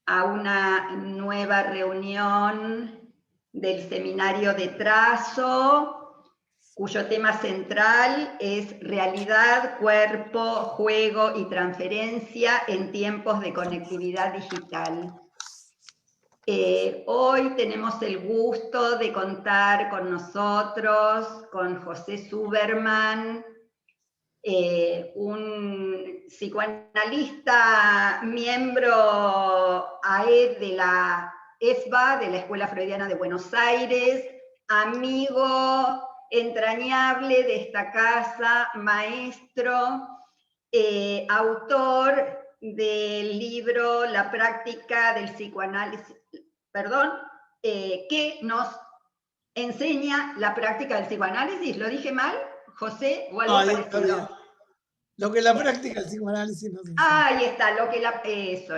a una nueva reunión del seminario de trazo, cuyo tema central es realidad, cuerpo, juego y transferencia en tiempos de conectividad digital. Hoy tenemos el gusto de contar con nosotros, con José Suberman, un psicoanalista miembro AED de la ESBA, de la Escuela Freudiana de Buenos Aires, amigo entrañable de esta casa, maestro, autor del libro La práctica del psicoanálisis, que nos enseña la práctica del psicoanálisis. ¿Lo dije mal, José, o algo Está bien. parecido? Lo que la práctica del psicoanálisis nos enseña. Ahí está, eso.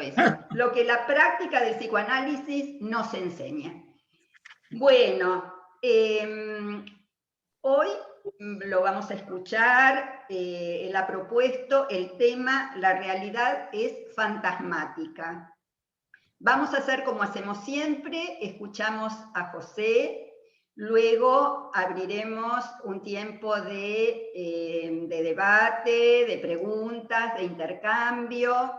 Lo que la práctica del psicoanálisis nos enseña. Bueno, hoy lo vamos a escuchar. Él ha propuesto el tema La realidad es fantasmática. Vamos a hacer como hacemos siempre, escuchamos a José, luego abriremos un tiempo de debate, de preguntas, de intercambio.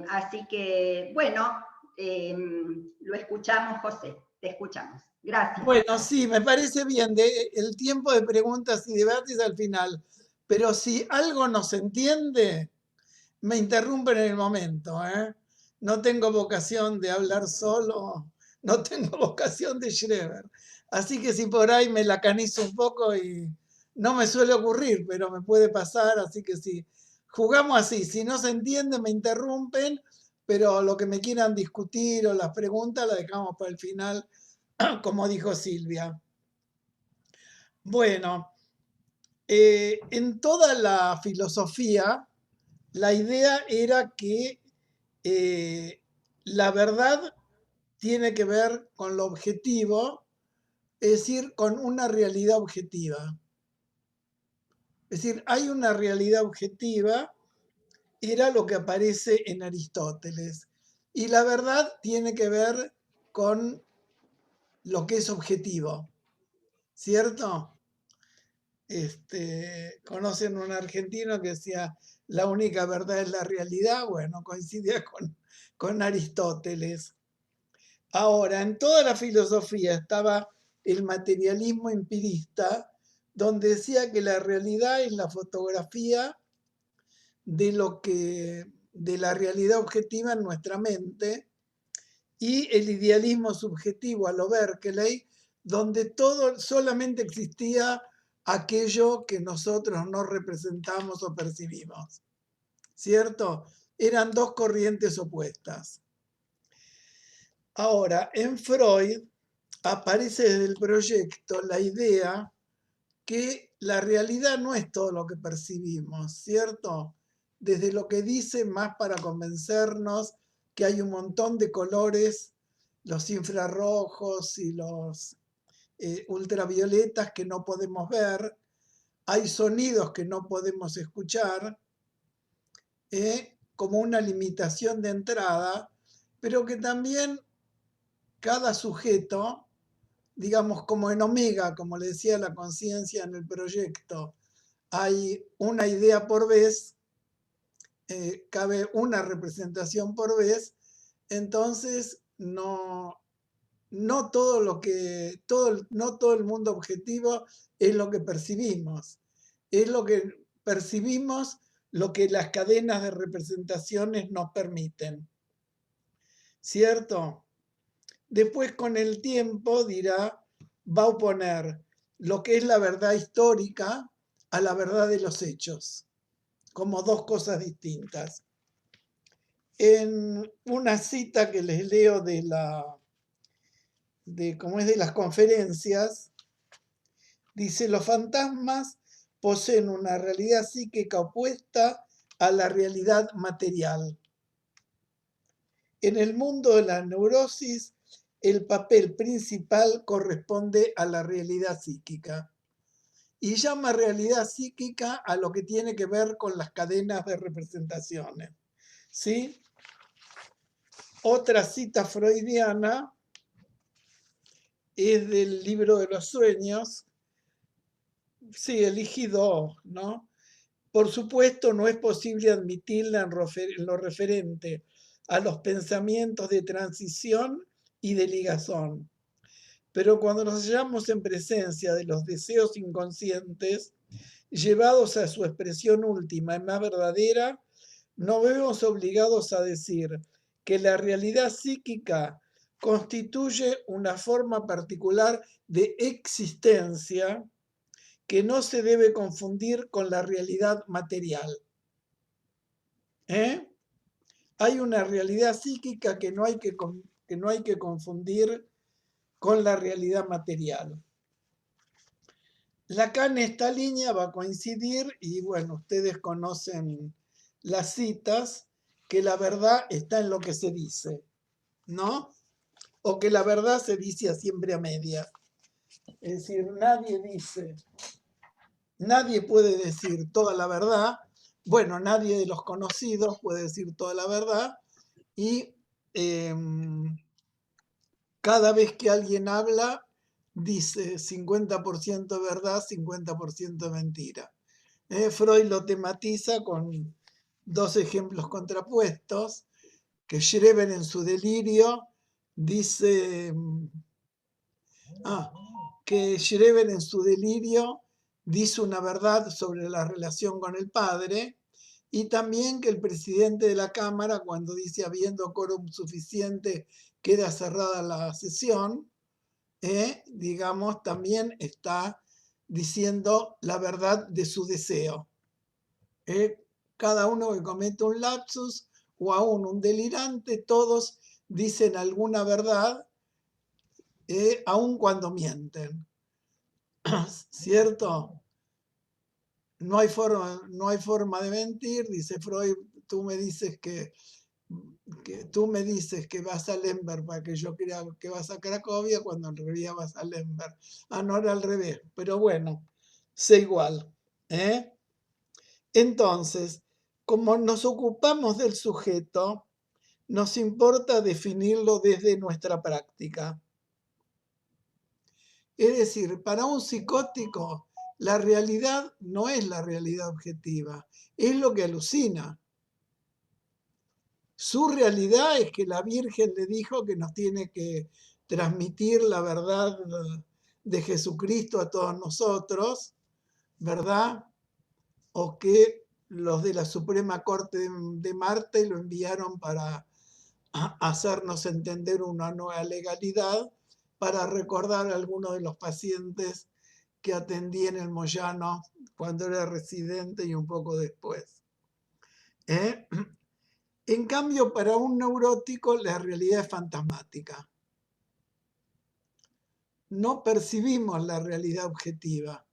Así que, bueno, lo escuchamos, José, te escuchamos. Gracias. Bueno, sí, me parece bien el tiempo de preguntas y debates al final, pero si algo no se entiende, me interrumpen en el momento, ¿eh? No tengo vocación de hablar solo, no tengo vocación de Schreber. Así que si por ahí me lacanizo un poco y no me suele ocurrir, pero me puede pasar, así que si jugamos así, si no se entiende me interrumpen, pero lo que me quieran discutir o las preguntas las dejamos para el final, como dijo Silvia. Bueno, en toda la filosofía, la idea era que la verdad tiene que ver con lo objetivo, es decir, con una realidad objetiva. Es decir, hay una realidad objetiva, era lo que aparece en Aristóteles. Y la verdad tiene que ver con lo que es objetivo, ¿cierto? Conocen un argentino que decía, la única verdad es la realidad. Bueno, coincidía con Aristóteles. Ahora, en toda la filosofía estaba el materialismo empirista, donde decía que la realidad es la fotografía de la realidad objetiva en nuestra mente, y el idealismo subjetivo a lo Berkeley, donde todo solamente existía aquello que nosotros no representamos o percibimos. ¿Cierto? Eran dos corrientes opuestas. Ahora, en Freud aparece desde el proyecto la idea que la realidad no es todo lo que percibimos, ¿cierto? Desde lo que dice más para convencernos que hay un montón de colores, los infrarrojos y los ultravioletas que no podemos ver, hay sonidos que no podemos escuchar, como una limitación de entrada, pero que también cada sujeto, digamos como en Omega, como le decía la conciencia en el proyecto, hay una idea por vez, cabe una representación por vez, entonces no todo el mundo objetivo es lo que percibimos, es lo que percibimos lo que las cadenas de representaciones nos permiten, ¿cierto? Después con el tiempo va a oponer lo que es la verdad histórica a la verdad de los hechos, como dos cosas distintas. En una cita que les leo de las conferencias, dice: los fantasmas poseen una realidad psíquica opuesta a la realidad material. En el mundo de la neurosis, el papel principal corresponde a la realidad psíquica. y llama realidad psíquica a lo que tiene que ver con las cadenas de representaciones. ¿Sí? Otra cita freudiana es del libro de los sueños. Sí, elegí dos, ¿no? Por supuesto, no es posible admitirla en lo referente a los pensamientos de transición y de ligazón. Pero cuando nos hallamos en presencia de los deseos inconscientes, llevados a su expresión última y más verdadera, nos vemos obligados a decir que la realidad psíquica constituye una forma particular de existencia que no se debe confundir con la realidad material. ¿Eh? Hay una realidad psíquica que no hay que confundir con la realidad material. Lacan en esta línea va a coincidir, y bueno, ustedes conocen las citas, que la verdad está en lo que se dice, ¿no? O que la verdad se dice siempre a medias. Es decir, nadie puede decir toda la verdad. Bueno, nadie de los conocidos puede decir toda la verdad. Y cada vez que alguien habla, dice 50% verdad, 50% mentira. Freud lo tematiza con dos ejemplos contrapuestos, que Schreber en su delirio dice que Schreber en su delirio dice una verdad sobre la relación con el padre, y también que el presidente de la Cámara, cuando dice habiendo quórum suficiente, queda cerrada la sesión, digamos, también está diciendo la verdad de su deseo. Cada uno que comete un lapsus o aún un delirante, todos dicen alguna verdad, aun cuando mienten. ¿Cierto? No hay forma de mentir, dice Freud. Tú me dices que vas a Lemberg para que yo crea que vas a Cracovia, cuando en realidad vas a Lemberg. No era al revés, pero bueno, sé igual. Entonces, como nos ocupamos del sujeto, nos importa definirlo desde nuestra práctica. Es decir, para un psicótico, la realidad no es la realidad objetiva, es lo que alucina. Su realidad es que la Virgen le dijo que nos tiene que transmitir la verdad de Jesucristo a todos nosotros, ¿verdad? O que los de la Suprema Corte de Marte lo enviaron para hacernos entender una nueva legalidad, para recordar a algunos de los pacientes que atendí en el Moyano cuando era residente y un poco después. En cambio, para un neurótico, la realidad es fantasmática. No percibimos la realidad objetiva.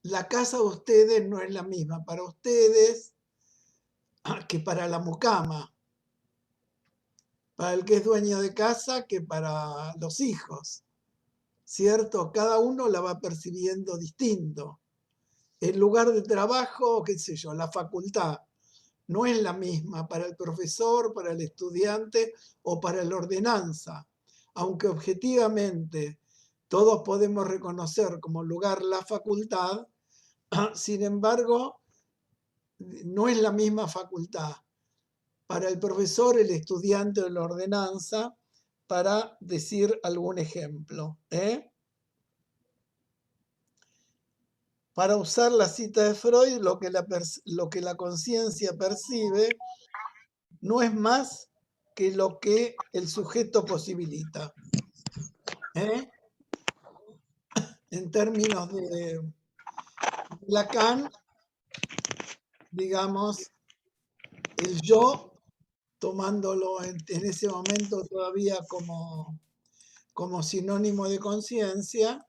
La casa de ustedes no es la misma para ustedes que para la mucama, para el que es dueño de casa que para los hijos, ¿cierto? Cada uno la va percibiendo distinto. El lugar de trabajo, qué sé yo, la facultad, no es la misma para el profesor, para el estudiante o para la ordenanza, aunque objetivamente todos podemos reconocer como lugar la facultad. Sin embargo, no es la misma facultad para el profesor, el estudiante o la ordenanza, para decir algún ejemplo. Para usar la cita de Freud, lo que la conciencia percibe no es más que lo que el sujeto posibilita. En términos de Lacan, digamos, el yo, tomándolo en ese momento todavía como sinónimo de conciencia,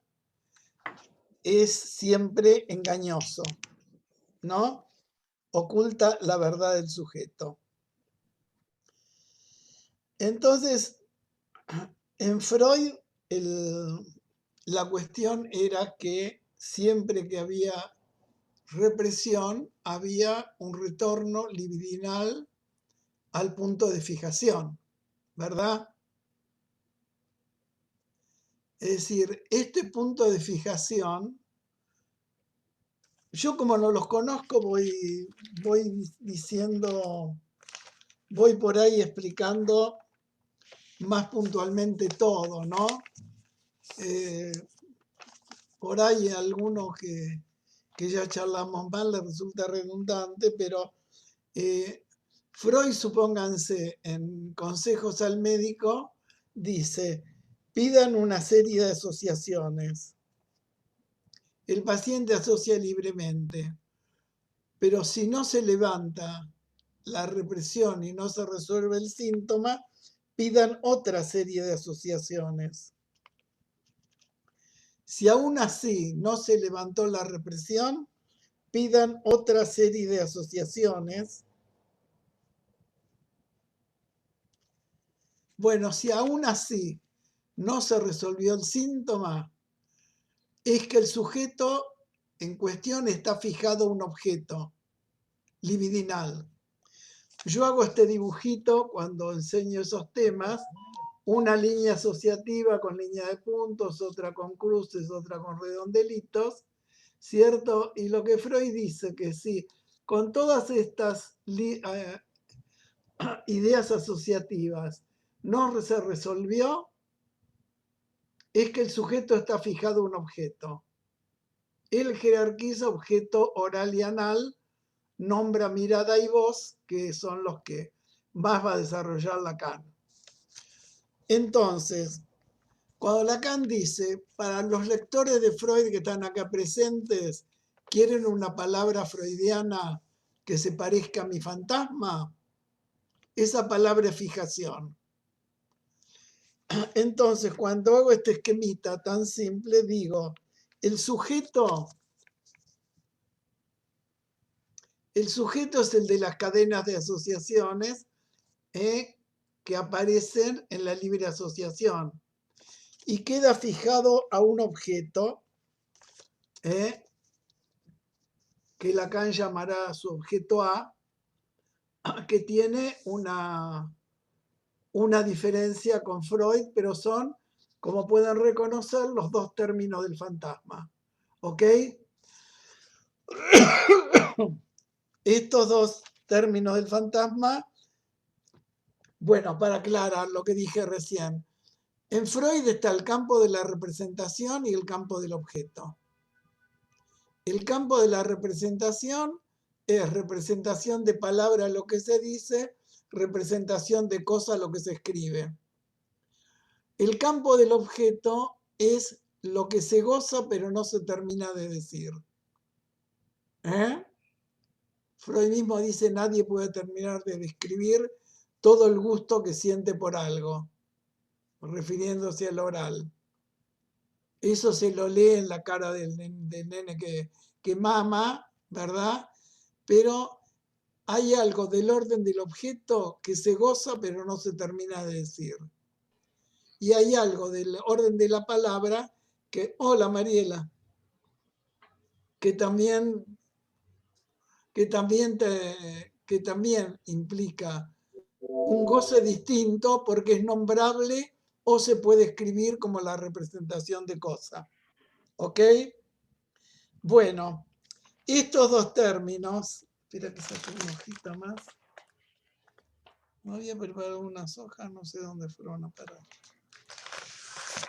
es siempre engañoso, ¿no? Oculta la verdad del sujeto. Entonces, en Freud, la cuestión era que siempre que había represión había un retorno libidinal al punto de fijación, ¿verdad? Es decir, este punto de fijación, yo como no los conozco voy diciendo, voy por ahí explicando más puntualmente todo, ¿no? Por ahí algunos que ya charlamos mal les resulta redundante, pero Freud, supónganse, en Consejos al Médico, dice, pidan una serie de asociaciones. El paciente asocia libremente, pero si no se levanta la represión y no se resuelve el síntoma, pidan otra serie de asociaciones. Si aún así no se levantó la represión, pidan otra serie de asociaciones. Bueno, si aún así no se resolvió el síntoma, es que el sujeto en cuestión está fijado a un objeto libidinal. Yo hago este dibujito cuando enseño esos temas, una línea asociativa con línea de puntos, otra con cruces, otra con redondelitos, ¿cierto? Y lo que Freud dice que sí, con todas estas ideas asociativas no se resolvió, es que el sujeto está fijado a un objeto. Él jerarquiza objeto oral y anal, nombra mirada y voz, que son los que más va a desarrollar Lacan. Entonces, cuando Lacan dice, para los lectores de Freud que están acá presentes, ¿quieren una palabra freudiana que se parezca a mi fantasma? Esa palabra es fijación. Entonces, cuando hago este esquemita tan simple, digo, el sujeto es el de las cadenas de asociaciones que aparecen en la libre asociación y queda fijado a un objeto que Lacan llamará su objeto A, que tiene una diferencia con Freud, pero son, como pueden reconocer, los dos términos del fantasma. ¿Ok? Estos dos términos del fantasma, bueno, para aclarar lo que dije recién, en Freud está el campo de la representación y el campo del objeto. El campo de la representación es representación de palabra lo que se dice, representación de cosa lo que se escribe. El campo del objeto es lo que se goza pero no se termina de decir. Freud mismo dice, nadie puede terminar de describir todo el gusto que siente por algo, refiriéndose al oral. Eso se lo lee en la cara del nene que mama, ¿verdad? Pero hay algo del orden del objeto que se goza pero no se termina de decir. Y hay algo del orden de la palabra que, hola Mariela, que también implica un goce distinto porque es nombrable o se puede escribir como la representación de cosa. ¿Ok? Bueno, estos dos términos, espera que saque una hojita más. No había preparado unas hojas, no sé dónde fueron a parar.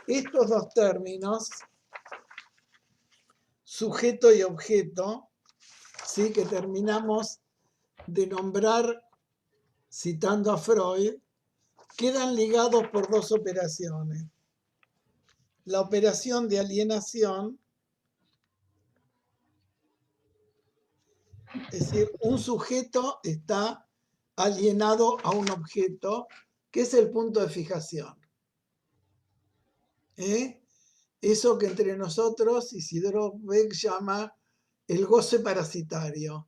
Estos dos términos, sujeto y objeto, ¿sí? Que terminamos de nombrar citando a Freud, quedan ligados por dos operaciones. La operación de alienación, es decir, un sujeto está alienado a un objeto, que es el punto de fijación. Eso que entre nosotros Isidro Beck llama el goce parasitario,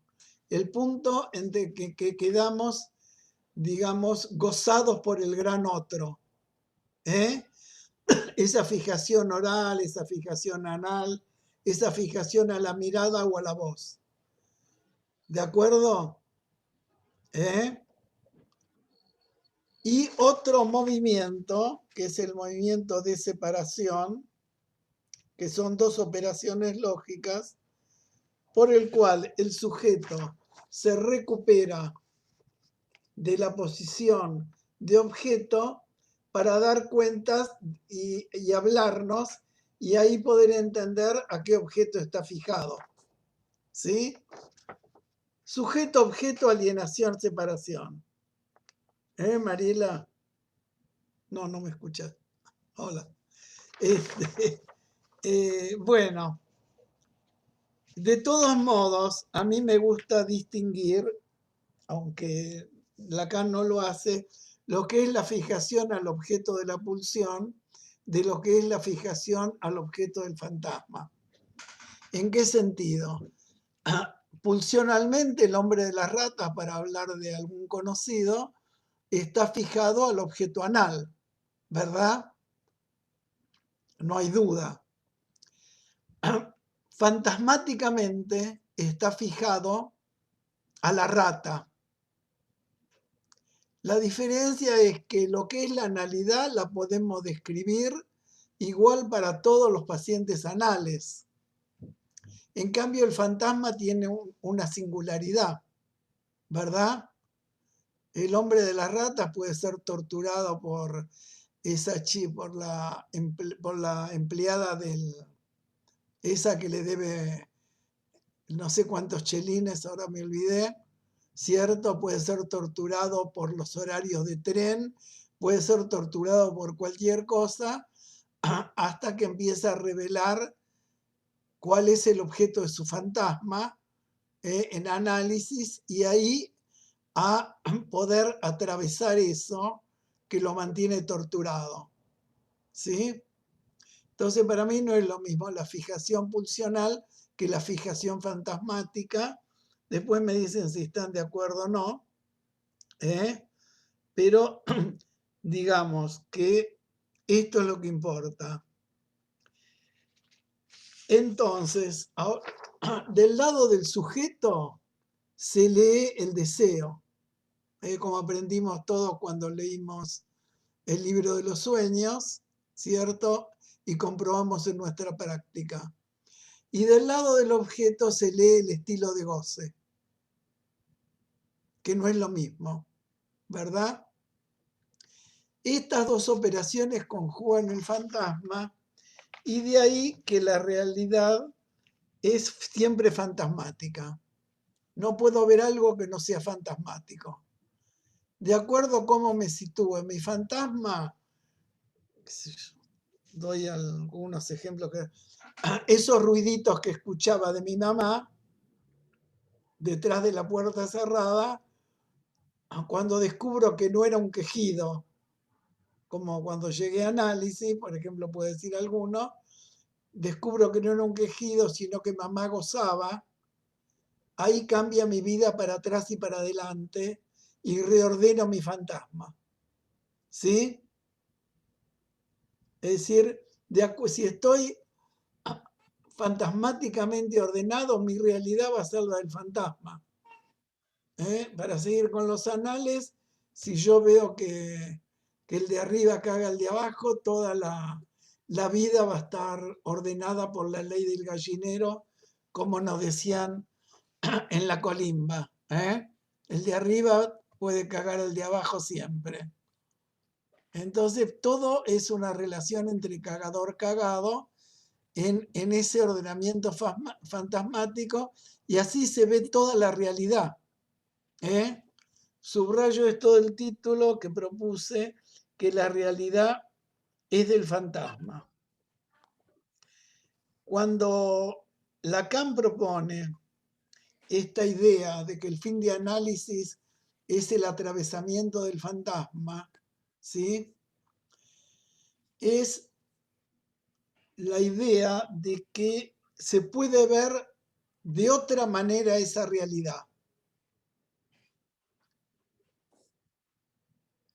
el punto en que quedamos, digamos, gozados por el gran otro. esa fijación oral, esa fijación anal, esa fijación a la mirada o a la voz. ¿De acuerdo? Y otro movimiento, que es el movimiento de separación, que son dos operaciones lógicas, por el cual el sujeto se recupera de la posición de objeto para dar cuentas y hablarnos, y ahí poder entender a qué objeto está fijado. ¿Sí? Sujeto, objeto, alienación, separación. Mariela? No, no me escuchas. Hola. Bueno, de todos modos, a mí me gusta distinguir, aunque Lacan no lo hace, lo que es la fijación al objeto de la pulsión de lo que es la fijación al objeto del fantasma. ¿En qué sentido? Pulsionalmente, el hombre de las ratas, para hablar de algún conocido, está fijado al objeto anal, ¿verdad? No hay duda. Fantasmáticamente está fijado a la rata. La diferencia es que lo que es la analidad la podemos describir igual para todos los pacientes anales. En cambio, el fantasma tiene una singularidad, ¿verdad? El hombre de las ratas puede ser torturado por por la empleada esa que le debe no sé cuántos chelines, ahora me olvidé, ¿cierto? Puede ser torturado por los horarios de tren, puede ser torturado por cualquier cosa, hasta que empieza a revelar cuál es el objeto de su fantasma en análisis, y ahí a poder atravesar eso que lo mantiene torturado. ¿Sí? Entonces, para mí no es lo mismo la fijación pulsional que la fijación fantasmática. Después me dicen si están de acuerdo o no. Pero digamos que esto es lo que importa. Entonces, del lado del sujeto se lee el deseo, como aprendimos todos cuando leímos el libro de los sueños, ¿cierto? Y comprobamos en nuestra práctica. Y del lado del objeto se lee el estilo de goce, que no es lo mismo, ¿verdad? Estas dos operaciones conjugan el fantasma, y de ahí que la realidad es siempre fantasmática. No puedo ver algo que no sea fantasmático. De acuerdo a cómo me sitúo en mi fantasma, doy algunos ejemplos. Esos ruiditos que escuchaba de mi mamá detrás de la puerta cerrada, cuando descubro que no era un quejido, como cuando llegué a análisis, por ejemplo, puede decir alguno, descubro que no era un quejido, sino que mamá gozaba, ahí cambia mi vida para atrás y para adelante y reordeno mi fantasma. ¿Sí? Es decir, si estoy fantasmáticamente ordenado, mi realidad va a ser la del fantasma. Para seguir con los anales, si yo veo que el de arriba caga al de abajo, toda la vida va a estar ordenada por la ley del gallinero, como nos decían en la colimba. El de arriba puede cagar al de abajo siempre. Entonces, todo es una relación entre cagador-cagado en ese ordenamiento fantasmático, y así se ve toda la realidad. Subrayo esto del título que propuse, que la realidad es del fantasma. Cuando Lacan propone esta idea de que el fin de análisis es el atravesamiento del fantasma, ¿sí? Es la idea de que se puede ver de otra manera esa realidad.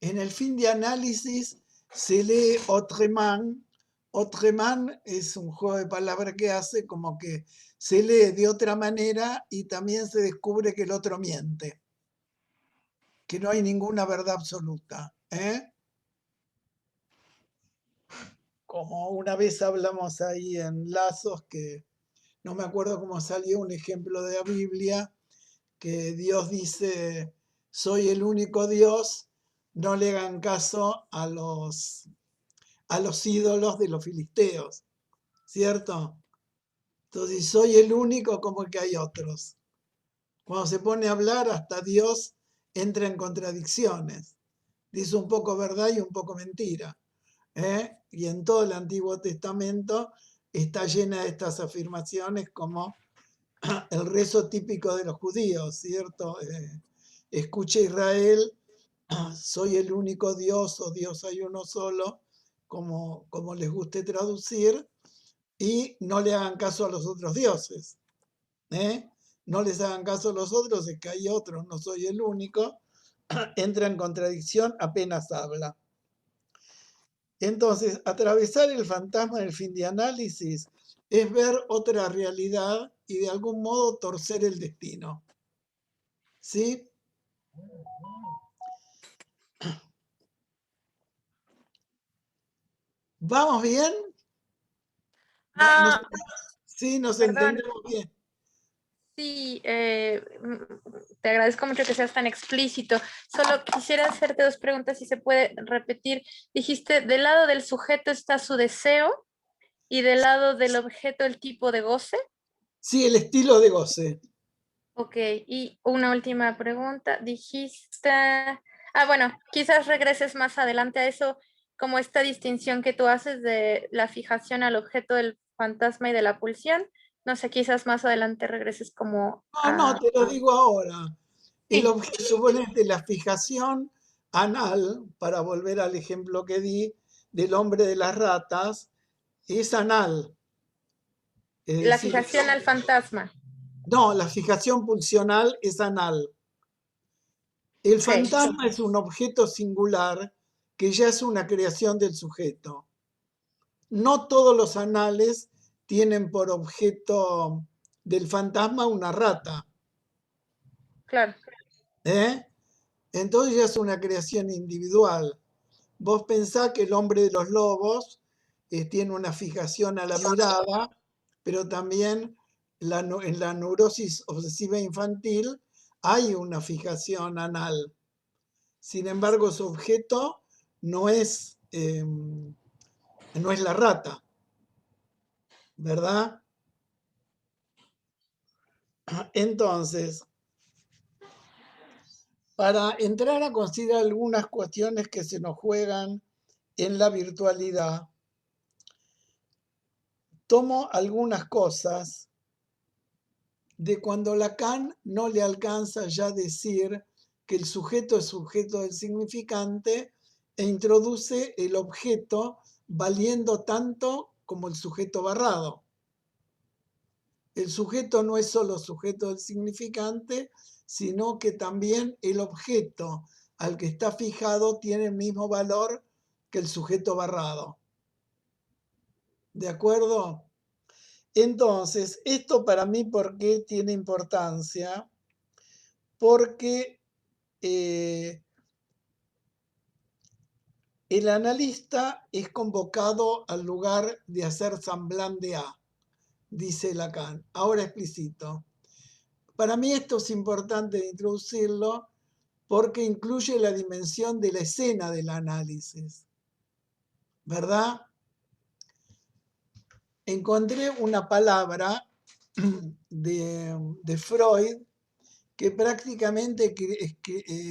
En el fin de análisis, se lee autrement. Autrement es un juego de palabras que hace como que se lee de otra manera y también se descubre que el otro miente, que no hay ninguna verdad absoluta, ¿eh? Como una vez hablamos ahí en Lazos, que no me acuerdo cómo salió un ejemplo de la Biblia, que Dios dice, soy el único Dios, no le hagan caso a los ídolos de los filisteos, ¿cierto? Entonces, soy el único, como que hay otros. Cuando se pone a hablar, hasta Dios entra en contradicciones. Dice un poco verdad y un poco mentira, ¿eh? Y en todo el Antiguo Testamento está llena de estas afirmaciones como el rezo típico de los judíos, ¿cierto? Escucha Israel, soy el único Dios o Dios hay uno solo, como les guste traducir, y no le hagan caso a los otros dioses, ¿eh? No les hagan caso a los otros, es que hay otros, no soy el único, entra en contradicción apenas habla. Entonces, atravesar el fantasma del fin de análisis es ver otra realidad y de algún modo torcer el destino. ¿Sí? ¿Vamos bien? Ah, Sí, nos perdón. entendemos bien. Sí, te agradezco mucho que seas tan explícito. Solo quisiera hacerte dos preguntas, si se puede repetir. Dijiste, del lado del sujeto está su deseo y del lado del objeto el tipo de goce. Sí, el estilo de goce. Ok, y una última pregunta. Dijiste, bueno, quizás regreses más adelante a eso, como esta distinción que tú haces de la fijación al objeto del fantasma y de la pulsión. No sé, quizás más adelante regreses como No, te lo digo ahora. El Sí, objeto, suponete, la fijación anal, para volver al ejemplo que di del hombre de las ratas, es anal. Es la decir, fijación al fantasma. no, la fijación pulsional es anal. El Ok, fantasma es un objeto singular que ya es una creación del sujeto. No todos los anales tienen por objeto del fantasma una rata, claro. ¿eh? Entonces ya es una creación individual. Vos pensás que el hombre de los lobos tiene una fijación a la mirada, pero también en la neurosis obsesiva infantil hay una fijación anal. Sin embargo, su objeto no no es la rata, ¿verdad? Entonces, para entrar a considerar algunas cuestiones que se nos juegan en la virtualidad, tomo algunas cosas de cuando Lacan no le alcanza ya a decir que el sujeto es sujeto del significante e introduce el objeto valiendo tanto como el sujeto barrado. El sujeto no es solo sujeto del significante, sino que también el objeto al que está fijado tiene el mismo valor que el sujeto barrado. ¿De acuerdo? Entonces, esto para mí, ¿por qué tiene importancia? Porque el analista es convocado al lugar de hacer semblant de A, dice Lacan. Ahora explicito. Para mí esto es importante de introducirlo porque incluye la dimensión de la escena del análisis, ¿verdad? Encontré una palabra de Freud que prácticamente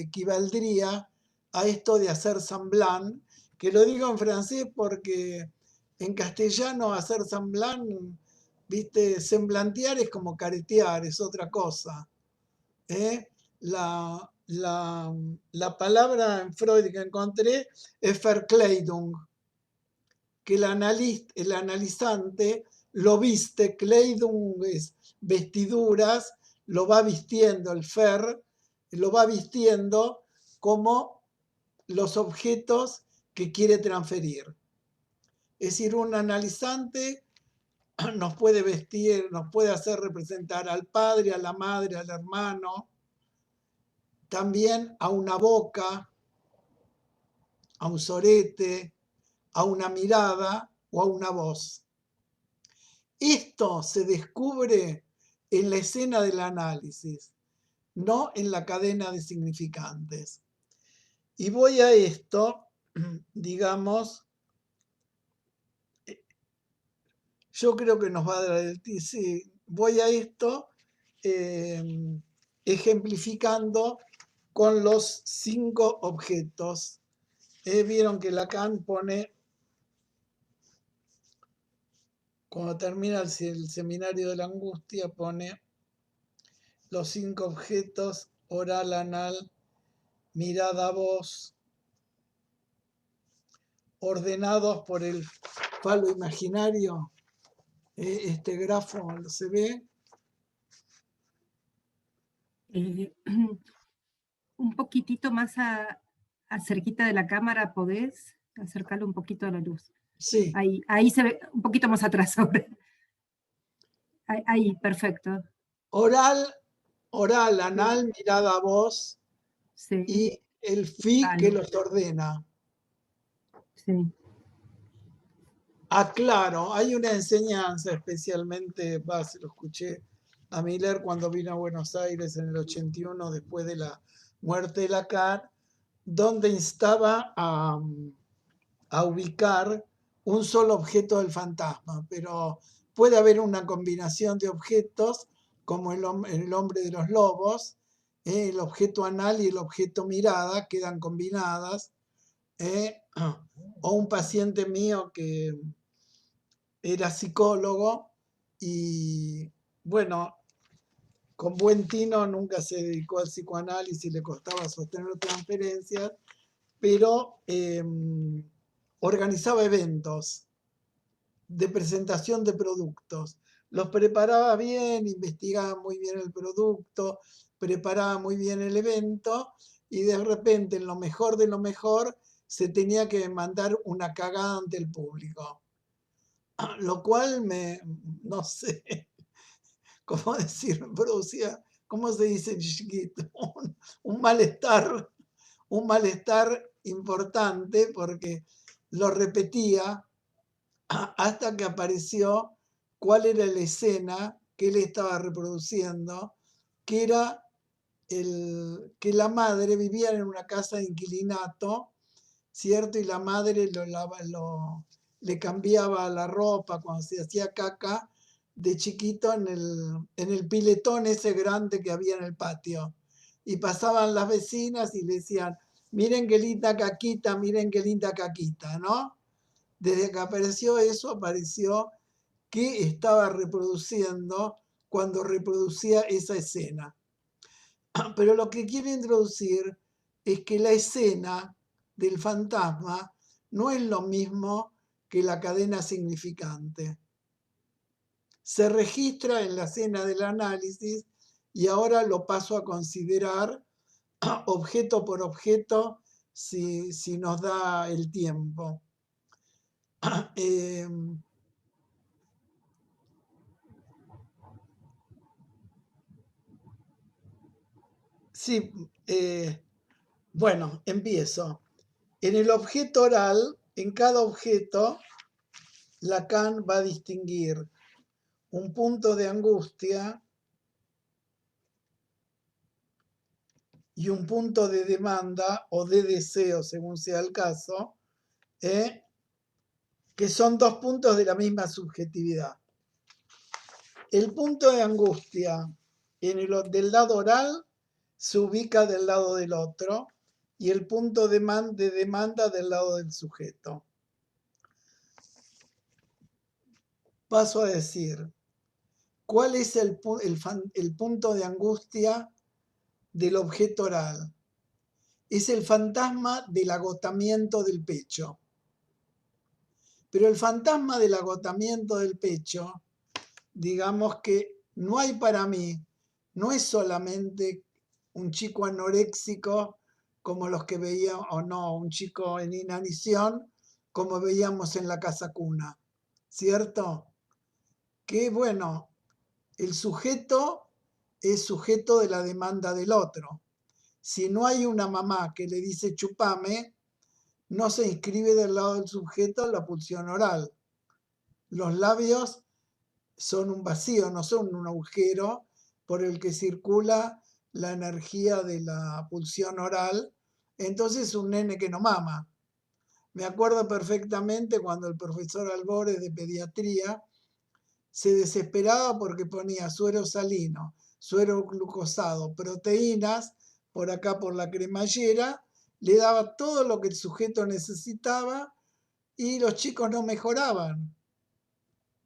equivaldría a esto de hacer semblant, que lo digo en francés porque en castellano hacer semblant, viste, semblantear es como caretear, es otra cosa. ¿Eh? La palabra en Freud que encontré es Verkleidung, que el analizante lo viste, Kleidung es vestiduras, lo va vistiendo, el Fer lo va vistiendo como los objetos que quiere transferir. Es decir, un analizante nos puede vestir, nos puede hacer representar al padre, a la madre, al hermano, también a una boca, a un sorete, a una mirada o a una voz. Esto se descubre en la escena del análisis, no en la cadena de significantes. Y voy a esto, digamos, yo creo que nos va a dar el... Sí, voy a esto ejemplificando con los 5 objetos. Vieron que Lacan pone, cuando termina el seminario de la angustia, pone los 5 objetos: oral, anal, mirada, voz, ordenados por el falo imaginario. Este grafo se ve. Un poquitito más cerquita de la cámara, ¿podés acercarlo un poquito a la luz? Sí. Ahí se ve un poquito más atrás ahora. Ahí, perfecto. Oral, anal, mirada, voz, sí. Y el fi que los ordena. Sí. Claro, hay una enseñanza especialmente, se lo escuché a Miller cuando vino a Buenos Aires en el 81, después de la muerte de Lacan, donde instaba a ubicar un solo objeto del fantasma, pero puede haber una combinación de objetos, como el hombre de los lobos, el objeto anal y el objeto mirada quedan combinadas, o un paciente mío que era psicólogo y, bueno, con buen tino nunca se dedicó al psicoanálisis, le costaba sostener transferencias, pero organizaba eventos de presentación de productos. Los preparaba bien, investigaba muy bien el producto, preparaba muy bien el evento y de repente, en lo mejor de lo mejor, se tenía que mandar una cagada ante el público. Lo cual no sé cómo decir, me producía, ¿cómo se dice chiquito? Un malestar importante porque lo repetía hasta que apareció cuál era la escena que él estaba reproduciendo, que era que la madre vivía en una casa de inquilinato, ¿cierto? Y la madre le cambiaba la ropa cuando se hacía caca de chiquito en el piletón ese grande que había en el patio. Y pasaban las vecinas y le decían, miren qué linda caquita, miren qué linda caquita, ¿no? Desde que apareció eso, apareció que estaba reproduciendo cuando reproducía esa escena. Pero lo que quiero introducir es que la escena del fantasma no es lo mismo que la cadena significante. Se registra en la escena del análisis y ahora lo paso a considerar objeto por objeto si nos da el tiempo. Sí, bueno, empiezo. En el objeto oral, en cada objeto, Lacan va a distinguir un punto de angustia y un punto de demanda o de deseo, según sea el caso, que son 2 puntos de la misma subjetividad. El punto de angustia del lado oral se ubica del lado del otro y el punto de demanda del lado del sujeto. Paso a decir, ¿cuál es el punto de angustia del objeto oral? Es el fantasma del agotamiento del pecho. Pero el fantasma del agotamiento del pecho, digamos que no hay para mí, no es solamente un chico anoréxico como los que veíamos, o no, un chico en inanición, como veíamos en la casa cuna, ¿cierto? Que bueno, el sujeto es sujeto de la demanda del otro. Si no hay una mamá que le dice chupame, no se inscribe del lado del sujeto la pulsión oral. Los labios son un vacío, no son un agujero por el que circula la energía de la pulsión oral. Entonces un nene que no mama. Me acuerdo perfectamente cuando el profesor Albores de pediatría se desesperaba porque ponía suero salino, suero glucosado, proteínas, por acá por la cremallera, le daba todo lo que el sujeto necesitaba y los chicos no mejoraban.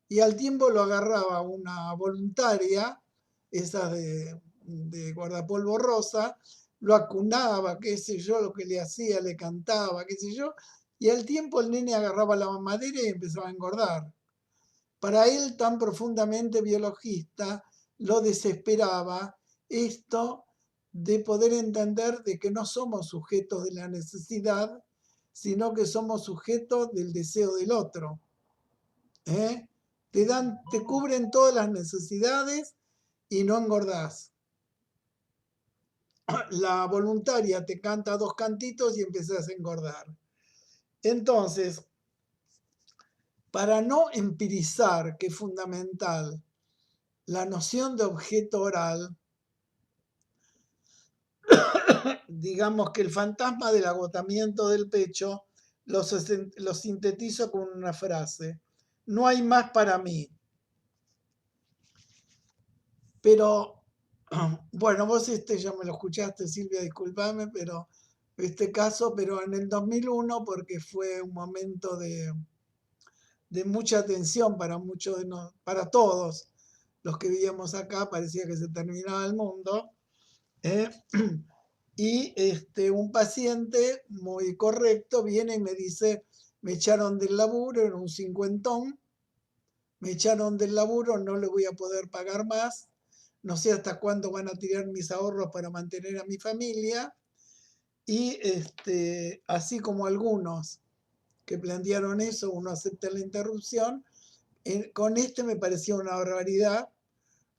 Y al tiempo lo agarraba una voluntaria, esa de guardapolvo rosa, lo acunaba, qué sé yo, lo que le hacía, le cantaba, qué sé yo, y al tiempo el nene agarraba la mamadera y empezaba a engordar. Para él, tan profundamente biologista, lo desesperaba esto de poder entender de que no somos sujetos de la necesidad, sino que somos sujetos del deseo del otro. Te cubren todas las necesidades y no engordás. La voluntaria te canta 2 cantitos y empezás a engordar. Entonces, para no empirizar, que es fundamental, la noción de objeto oral, digamos que el fantasma del agotamiento del pecho lo sintetizo con una frase: no hay más para mí. Pero, bueno, vos ya me lo escuchaste, Silvia, discúlpame, pero este caso, pero en el 2001, porque fue un momento de mucha tensión para muchos de nosotros, para todos los que vivíamos acá, parecía que se terminaba el mundo. Y un paciente muy correcto viene y me dice: me echaron del laburo, era un cincuentón, me echaron del laburo, no le voy a poder pagar más, no sé hasta cuándo van a tirar mis ahorros para mantener a mi familia. Y así como algunos que plantearon eso, uno acepta la interrupción, con me parecía una barbaridad.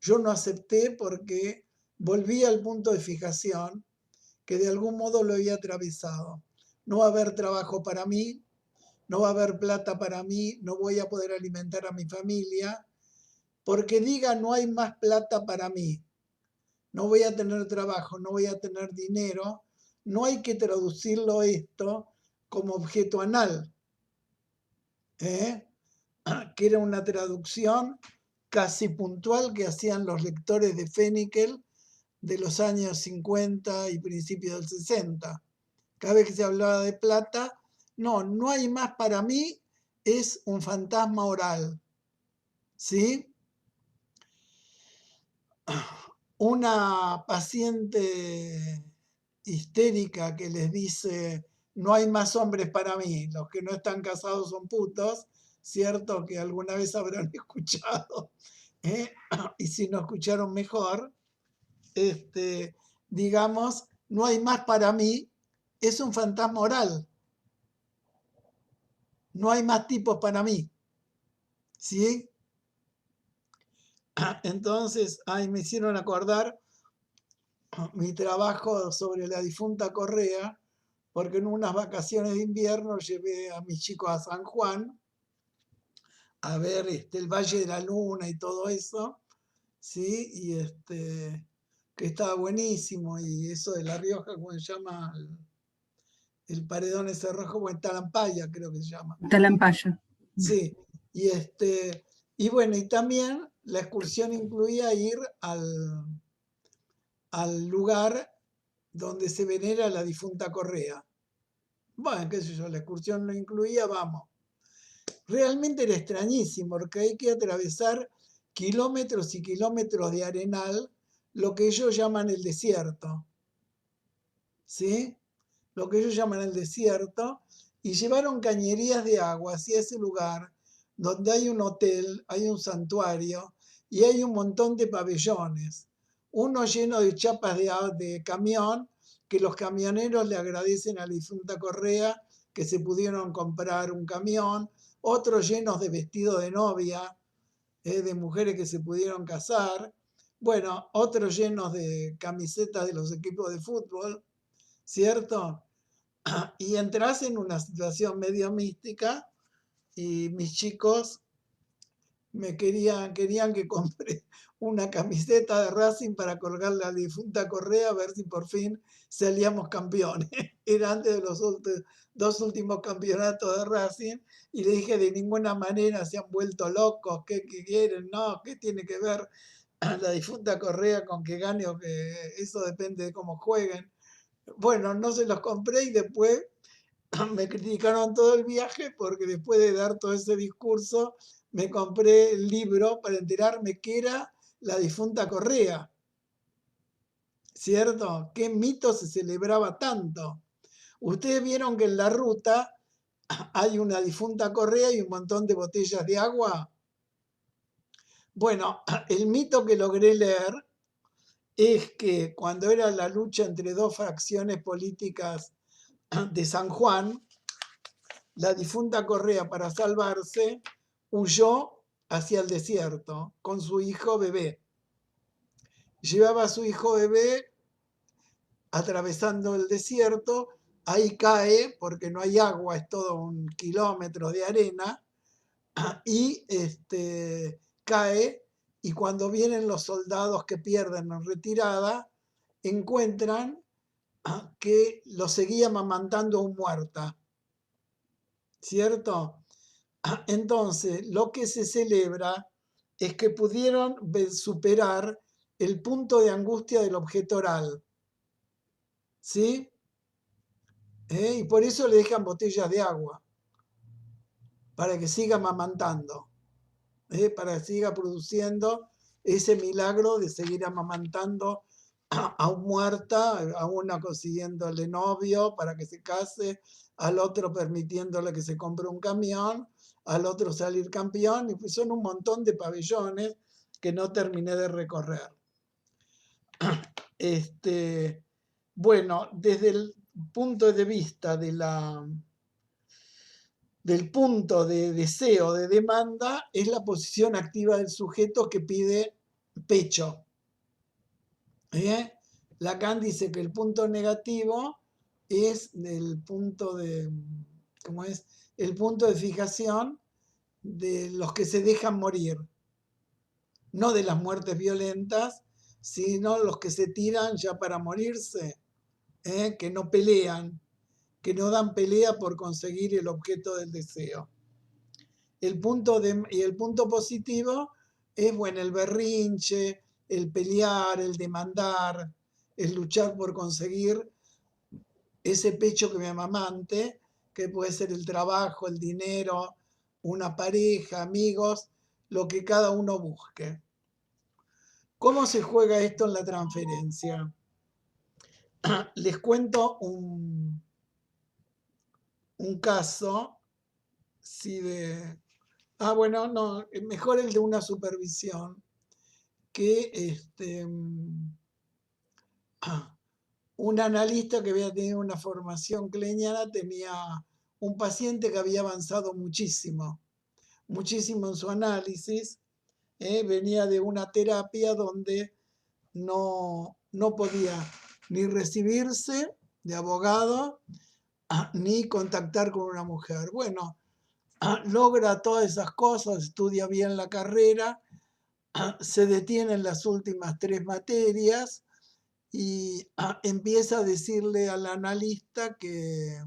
Yo no acepté porque volví al punto de fijación que de algún modo lo había atravesado. No va a haber trabajo para mí, no va a haber plata para mí, no voy a poder alimentar a mi familia, porque diga no hay más plata para mí, no voy a tener trabajo, no voy a tener dinero, no hay que traducirlo esto como objeto anal, que era una traducción casi puntual que hacían los lectores de Fénikel de los años 50 y principios del 60. Cada vez que se hablaba de plata, no hay más para mí, es un fantasma oral. ¿Sí? Una paciente histérica que les dice: no hay más hombres para mí, los que no están casados son putos, ¿cierto? Que alguna vez habrán escuchado, y si no escucharon mejor, digamos, no hay más para mí, es un fantasma oral. No hay más tipos para mí. ¿Sí? Entonces, me hicieron acordar mi trabajo sobre la difunta Correa, porque en unas vacaciones de invierno llevé a mis chicos a San Juan a ver el Valle de la Luna y todo eso, ¿sí? Y que estaba buenísimo, y eso de La Rioja, ¿cómo se llama? El paredón ese rojo, bueno, Talampaya creo que se llama. Talampaya. Sí, y bueno, y también la excursión incluía ir al lugar donde se venera la difunta Correa. Bueno, qué sé yo, la excursión lo incluía, vamos. Realmente era extrañísimo, porque hay que atravesar kilómetros y kilómetros de arenal, lo que ellos llaman el desierto. ¿Sí? Lo que ellos llaman el desierto, y llevaron cañerías de agua hacia ese lugar donde hay un hotel, hay un santuario y hay un montón de pabellones. Uno lleno de chapas de camión que los camioneros le agradecen a la difunta Correa que se pudieron comprar un camión, otros llenos de vestido de novia, de mujeres que se pudieron casar, bueno, otros llenos de camisetas de los equipos de fútbol, ¿cierto? Y entras en una situación medio mística y mis chicos me querían que compre una camiseta de Racing para colgarle a la difunta Correa a ver si por fin salíamos campeones. Era antes de los dos últimos campeonatos de Racing y le dije de ninguna manera se han vuelto locos, ¿qué quieren? No, ¿qué tiene que ver la difunta Correa con que gane o que eso depende de cómo jueguen? Bueno, no se los compré y después me criticaron todo el viaje porque después de dar todo ese discurso me compré el libro para enterarme que era la difunta Correa, ¿cierto? ¿Qué mito se celebraba tanto? Ustedes vieron que en la ruta hay una difunta Correa y un montón de botellas de agua. Bueno, el mito que logré leer es que cuando era la lucha entre dos fracciones políticas de San Juan, la difunta Correa, para salvarse, huyó hacia el desierto con su hijo bebé. Llevaba a su hijo bebé atravesando el desierto, ahí cae, porque no hay agua, es todo 1 kilómetro de arena, y cae, y cuando vienen los soldados que pierden en retirada, encuentran que lo seguía amamantando un muerta, ¿cierto? Entonces, lo que se celebra es que pudieron superar el punto de angustia del objeto oral, ¿sí? Y por eso le dejan botellas de agua, para que siga amamantando, para que siga produciendo ese milagro de seguir amamantando a un muerta, a una consiguiéndole novio para que se case, al otro permitiéndole que se compre un camión, al otro salir campeón, y pues son un montón de pabellones que no terminé de recorrer. Bueno, desde el punto de vista del punto de deseo, de demanda, es la posición activa del sujeto que pide pecho. Lacan dice que el punto negativo es el punto de, ¿cómo es? El punto de fijación de los que se dejan morir, no de las muertes violentas, sino los que se tiran ya para morirse, que no pelean, que no dan pelea por conseguir el objeto del deseo. Y el punto positivo es, bueno, el berrinche, el pelear, el demandar, el luchar por conseguir ese pecho que me amamante, que puede ser el trabajo, el dinero, una pareja, amigos, lo que cada uno busque. ¿Cómo se juega esto en la transferencia? Les cuento un caso, sí, bueno, no, mejor el de una supervisión, que un analista que había tenido una formación kleiniana tenía un paciente que había avanzado muchísimo en su análisis, venía de una terapia donde no podía ni recibirse de abogado ni contactar con una mujer. Bueno, logra todas esas cosas, estudia bien la carrera, se detiene en las últimas 3 materias y empieza a decirle al analista que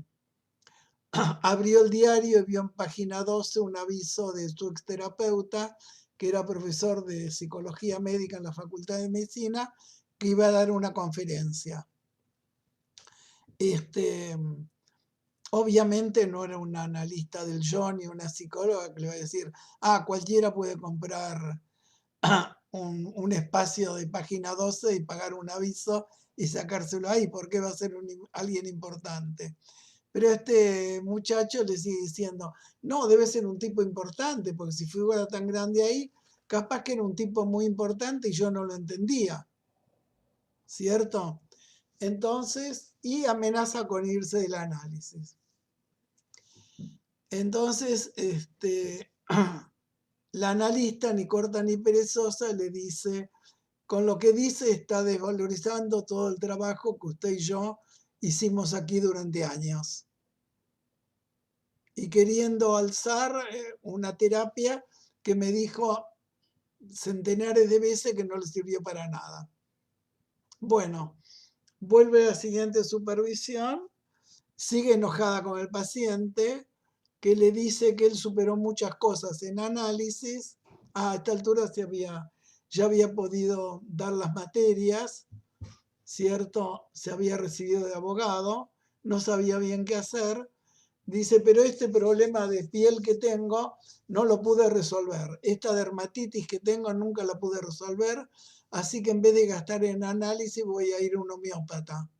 abrió el diario y vio en página 12 un aviso de su exterapeuta, que era profesor de psicología médica en la Facultad de Medicina, que iba a dar una conferencia. Obviamente no era un analista del yo ni una psicóloga que le va a decir, cualquiera puede comprar un espacio de página 12 y pagar un aviso y sacárselo ahí, porque va a ser alguien importante. Pero este muchacho le sigue diciendo, no, debe ser un tipo importante, porque si figura tan grande ahí, capaz que era un tipo muy importante y yo no lo entendía, ¿cierto? Entonces, y amenaza con irse del análisis. Entonces, la analista, ni corta ni perezosa, le dice, con lo que dice está desvalorizando todo el trabajo que usted y yo hicimos aquí durante años. Y queriendo alzar una terapia que me dijo centenares de veces que no le sirvió para nada. Bueno, vuelve a la siguiente supervisión, sigue enojada con el paciente, que le dice que él superó muchas cosas en análisis. A esta altura ya había podido dar las materias, ¿cierto? Se había recibido de abogado, no sabía bien qué hacer. Dice, pero este problema de piel que tengo no lo pude resolver. Esta dermatitis que tengo nunca la pude resolver, así que en vez de gastar en análisis voy a ir a un homeópata.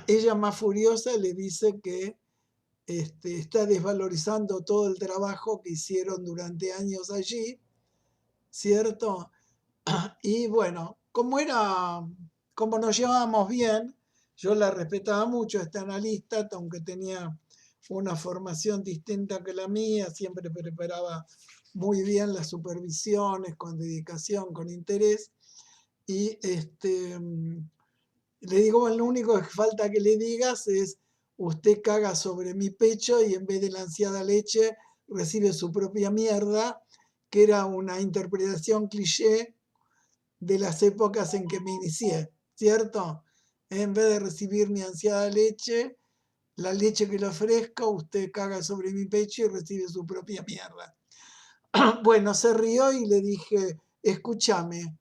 Ella, más furiosa, le dice que está desvalorizando todo el trabajo que hicieron durante años allí, ¿cierto? Y bueno, como nos llevábamos bien, yo la respetaba mucho, esta analista, aunque tenía una formación distinta que la mía, siempre preparaba muy bien las supervisiones, con dedicación, con interés. Y le digo, bueno, lo único que falta que le digas es, usted caga sobre mi pecho y en vez de la ansiada leche recibe su propia mierda, que era una interpretación cliché de las épocas en que me inicié, ¿cierto? En vez de recibir mi ansiada leche, la leche que le ofrezco, usted caga sobre mi pecho y recibe su propia mierda. Bueno, se rió y le dije, escúchame,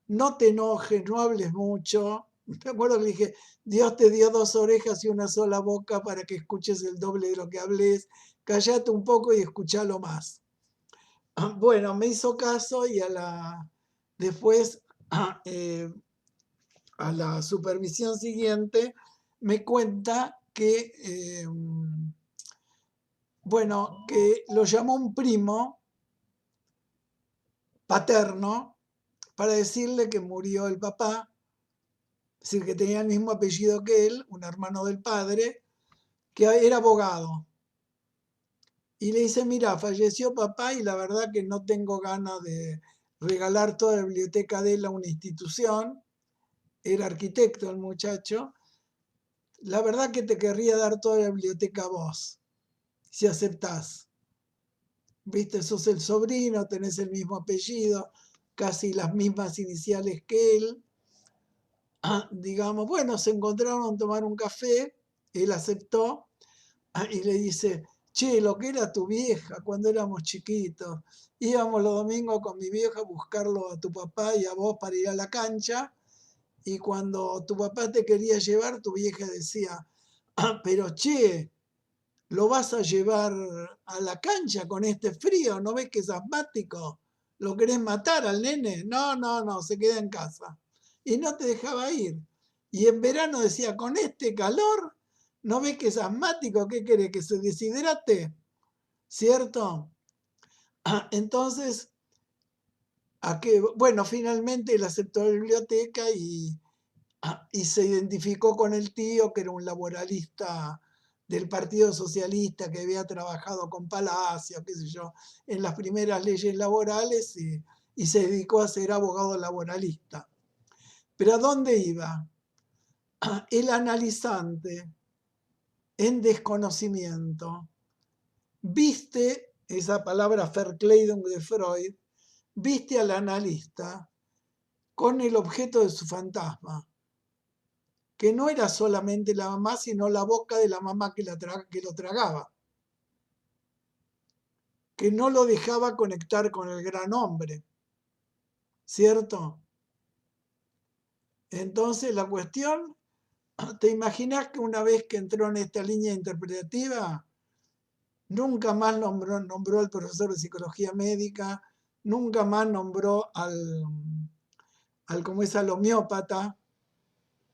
no te enojes, no hables mucho. Me acuerdo que le dije, Dios te dio 2 orejas y una sola boca para que escuches el doble de lo que hables. Cállate un poco y escuchalo más. Bueno, me hizo caso y después, a la supervisión siguiente, me cuenta que, que lo llamó un primo paterno para decirle que murió el papá, es decir, que tenía el mismo apellido que él, un hermano del padre, que era abogado. Y le dice, mira, falleció papá y la verdad que no tengo ganas de regalar toda la biblioteca de él a una institución. Era arquitecto el muchacho. La verdad que te querría dar toda la biblioteca a vos, si aceptás. Viste, sos el sobrino, tenés el mismo apellido, casi las mismas iniciales que él. Digamos, bueno, se encontraron a tomar un café, él aceptó y le dice, che, lo que era tu vieja cuando éramos chiquitos, íbamos los domingos con mi vieja a buscarlo a tu papá y a vos para ir a la cancha, y cuando tu papá te quería llevar, tu vieja decía, pero che, ¿lo vas a llevar a la cancha con este frío? ¿No ves que es asmático? ¿Lo querés matar al nene? No, no, no, se queda en casa. Y no te dejaba ir. Y en verano decía, con este calor, ¿no ves que es asmático? ¿Qué querés? ¿Que se deshidrate? ¿Cierto? Entonces, bueno, finalmente él aceptó la biblioteca y se identificó con el tío, que era un laboralista del Partido Socialista que había trabajado con Palacio, qué sé yo, en las primeras leyes laborales y se dedicó a ser abogado laboralista. Pero ¿a dónde iba? El analizante, en desconocimiento, viste, esa palabra Verkleidung de Freud, viste al analista con el objeto de su fantasma, que no era solamente la mamá, sino la boca de la mamá que lo tragaba, que no lo dejaba conectar con el gran hombre, ¿cierto? Entonces la cuestión, ¿te imaginas que una vez que entró en esta línea interpretativa, nunca más nombró al profesor de psicología médica, nunca más nombró al homeópata?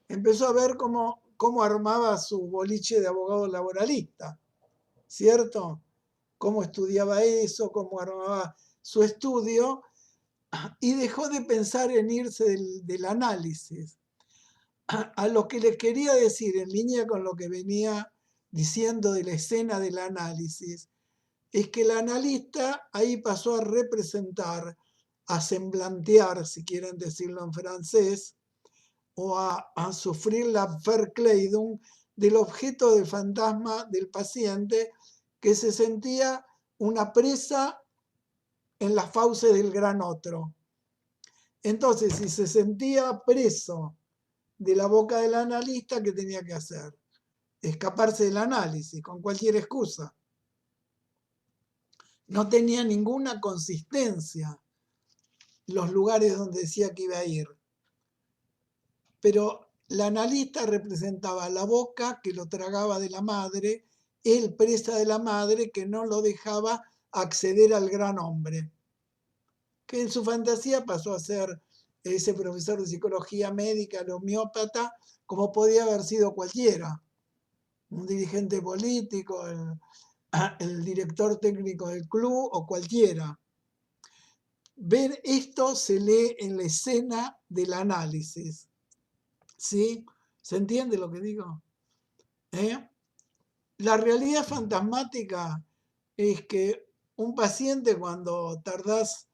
Empezó a ver cómo armaba su boliche de abogado laboralista, ¿cierto? Cómo estudiaba eso, cómo armaba su estudio, y dejó de pensar en irse del análisis. a lo que les quería decir en línea con lo que venía diciendo de la escena del análisis, es que el analista ahí pasó a representar, a semblantear, si quieren decirlo en francés, o a sufrir la Verkleidung del objeto del fantasma del paciente que se sentía una presa en las fauces del gran otro. Entonces, si se sentía preso de la boca del analista, ¿qué tenía que hacer? Escaparse del análisis con cualquier excusa. No tenía ninguna consistencia los lugares donde decía que iba a ir. Pero el analista representaba la boca que lo tragaba de la madre, él presa de la madre que no lo dejaba acceder al gran hombre, que en su fantasía pasó a ser ese profesor de psicología médica, el homeópata, como podía haber sido cualquiera, un dirigente político, el director técnico del club o cualquiera. Ver esto se lee en la escena del análisis. ¿Sí? ¿Se entiende lo que digo? La realidad fantasmática es que un paciente, cuando tardás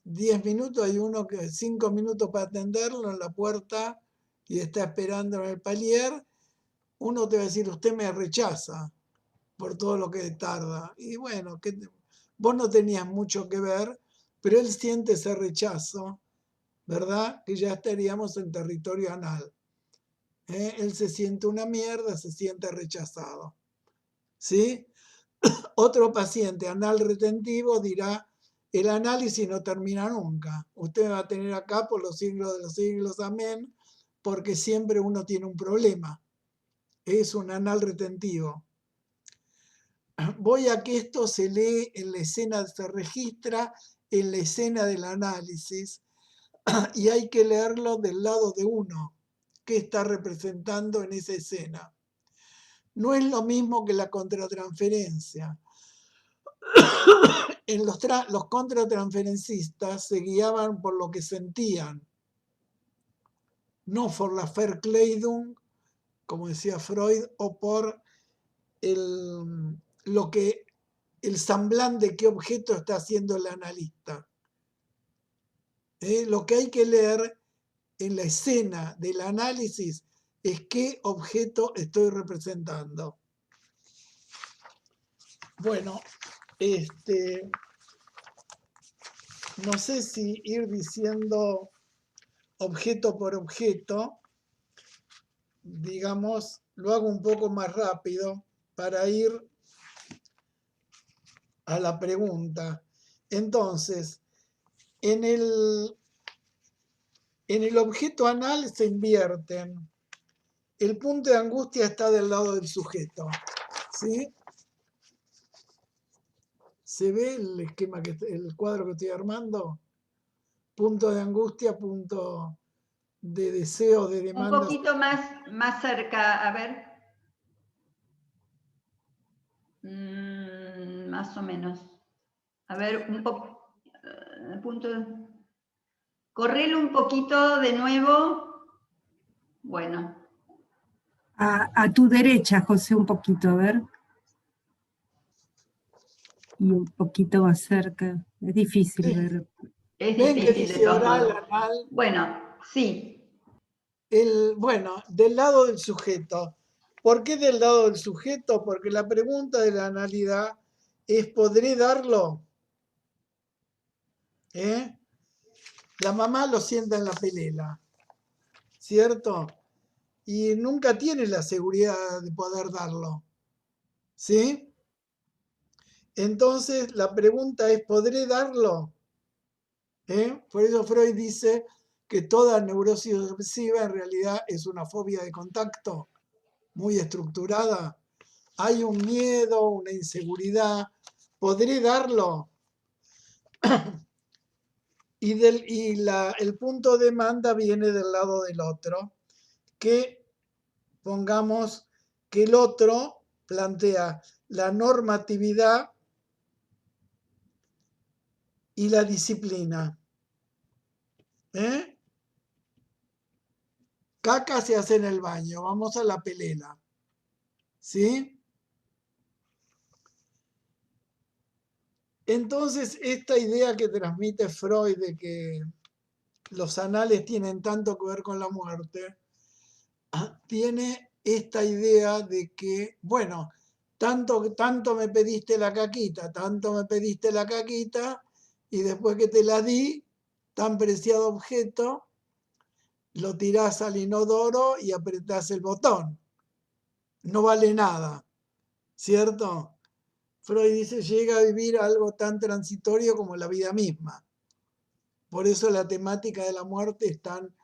10 minutos, hay uno que 5 minutos para atenderlo en la puerta y está esperando en el palier, uno te va a decir, usted me rechaza por todo lo que tarda. Y bueno, vos no tenías mucho que ver, pero él siente ese rechazo, ¿verdad? Que ya estaríamos en territorio anal. Él se siente una mierda, se siente rechazado. ¿Sí? Otro paciente anal retentivo dirá, el análisis no termina nunca. Usted va a tener acá por los siglos de los siglos, amén, porque siempre uno tiene un problema. Es un anal retentivo. Voy a que esto se lee en la escena, se registra en la escena del análisis y hay que leerlo del lado de uno que está representando en esa escena. No es lo mismo que la contratransferencia. Los contratransferencistas se guiaban por lo que sentían, no por la Verkleidung, como decía Freud, o por el semblante de qué objeto está haciendo el analista. Lo que hay que leer en la escena del análisis es qué objeto estoy representando. Bueno, no sé si ir diciendo objeto por objeto, digamos, lo hago un poco más rápido para ir a la pregunta. Entonces, en el objeto anal se invierten. El punto de angustia está del lado del sujeto. ¿Sí? ¿Se ve el esquema, el cuadro que estoy armando? Punto de angustia, punto de deseo, de demanda. Un poquito más cerca, a ver. Más o menos. A ver, un poco. Correlo un poquito de nuevo. Bueno. A tu derecha, José, un poquito, a ver. Y un poquito más cerca. Es difícil ver. Es ¿Ven que difícil de dice todos oral, modos. anal? Bueno, sí. Bueno, del lado del sujeto. ¿Por qué del lado del sujeto? Porque la pregunta de la analidad es, ¿podré darlo? La mamá lo sienta en la pelela, ¿cierto? Y nunca tiene la seguridad de poder darlo, ¿sí? Entonces, la pregunta es, ¿podré darlo? Por eso Freud dice que toda neurosis obsesiva en realidad es una fobia de contacto muy estructurada. Hay un miedo, una inseguridad. ¿Podré darlo? El punto de demanda viene del lado del otro, que pongamos que el otro plantea la normatividad y la disciplina. Caca se hace en el baño, vamos a la pelela. ¿Sí? Entonces, esta idea que transmite Freud de que los anales tienen tanto que ver con la muerte, tiene esta idea de que, bueno, tanto me pediste la caquita, tanto me pediste la caquita, y después que te la di, tan preciado objeto, lo tirás al inodoro y apretás el botón. No vale nada, ¿cierto? Freud dice, llega a vivir algo tan transitorio como la vida misma. Por eso la temática de la muerte es tan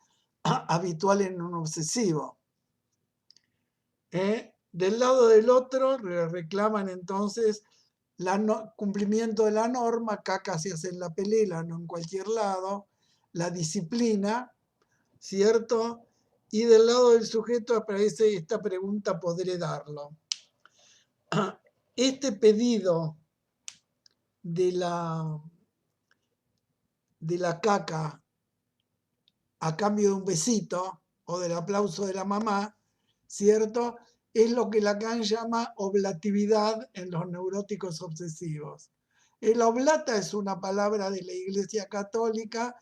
habitual en un obsesivo. Del lado del otro reclaman entonces cumplimiento de la norma, caca se hace en la pelela, no en cualquier lado, la disciplina, ¿cierto? Y del lado del sujeto aparece esta pregunta, ¿podré darlo? Este pedido de la caca a cambio de un besito o del aplauso de la mamá, ¿cierto? Es lo que Lacan llama oblatividad en los neuróticos obsesivos. El oblata es una palabra de la Iglesia Católica.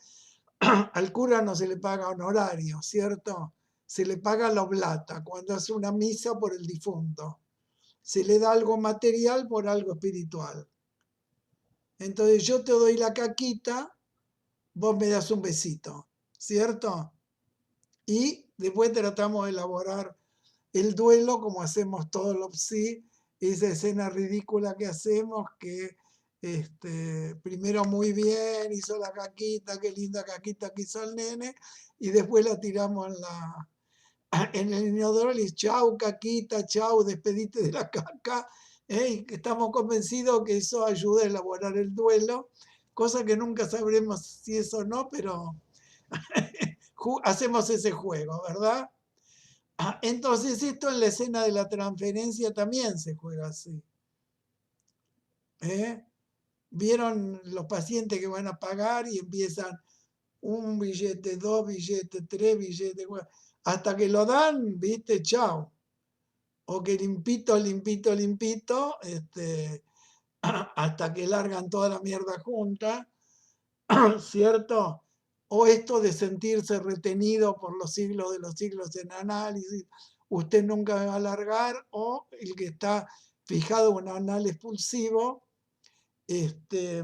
Al cura no se le paga honorario, ¿cierto? Se le paga la oblata cuando hace una misa por el difunto. Se le da algo material por algo espiritual. Entonces yo te doy la caquita, vos me das un besito, ¿cierto? Y después tratamos de elaborar el duelo como hacemos todos los psi, esa escena ridícula que hacemos que primero muy bien, hizo la caquita, qué linda caquita que hizo el nene, y después la tiramos en el inodoro y le dice, chau caquita, chau, despedite de la caca, y estamos convencidos que eso ayuda a elaborar el duelo, cosa que nunca sabremos si es o no, pero hacemos ese juego, ¿verdad? Entonces esto en la escena de la transferencia también se juega así. ¿Vieron los pacientes que van a pagar y empiezan un billete, dos billetes, tres billetes, hasta que lo dan, viste, chao? O que limpito, limpito, limpito, hasta que largan toda la mierda junta, ¿cierto? O esto de sentirse retenido por los siglos de los siglos en análisis, usted nunca me va a largar, o el que está fijado en un anal expulsivo, usted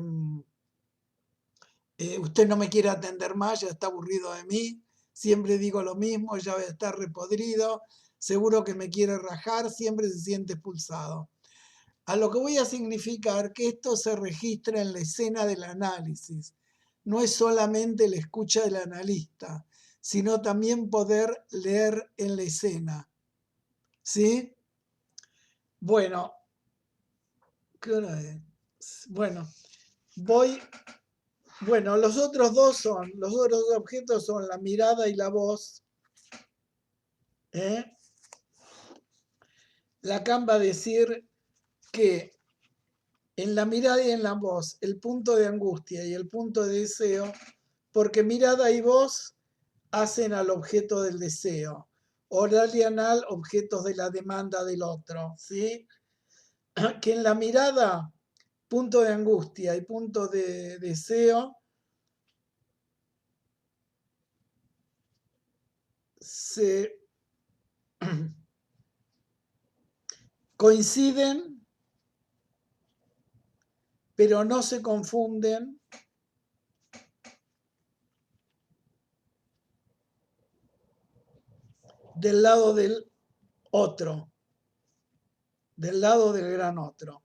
no me quiere atender más, ya está aburrido de mí, siempre digo lo mismo, ya está repodrido, seguro que me quiere rajar, siempre se siente expulsado. A lo que voy a significar que esto se registra en la escena del análisis. No es solamente la escucha del analista, sino también poder leer en la escena. ¿Sí? Bueno, ¿qué hora es? Bueno, los otros dos objetos son la mirada y la voz. Lacan va a decir que en la mirada y en la voz, el punto de angustia y el punto de deseo, porque mirada y voz hacen al objeto del deseo, oral y anal objetos de la demanda del otro, ¿sí? Que en la mirada, punto de angustia y punto de deseo se coinciden, pero no se confunden del lado del otro, del lado del gran otro.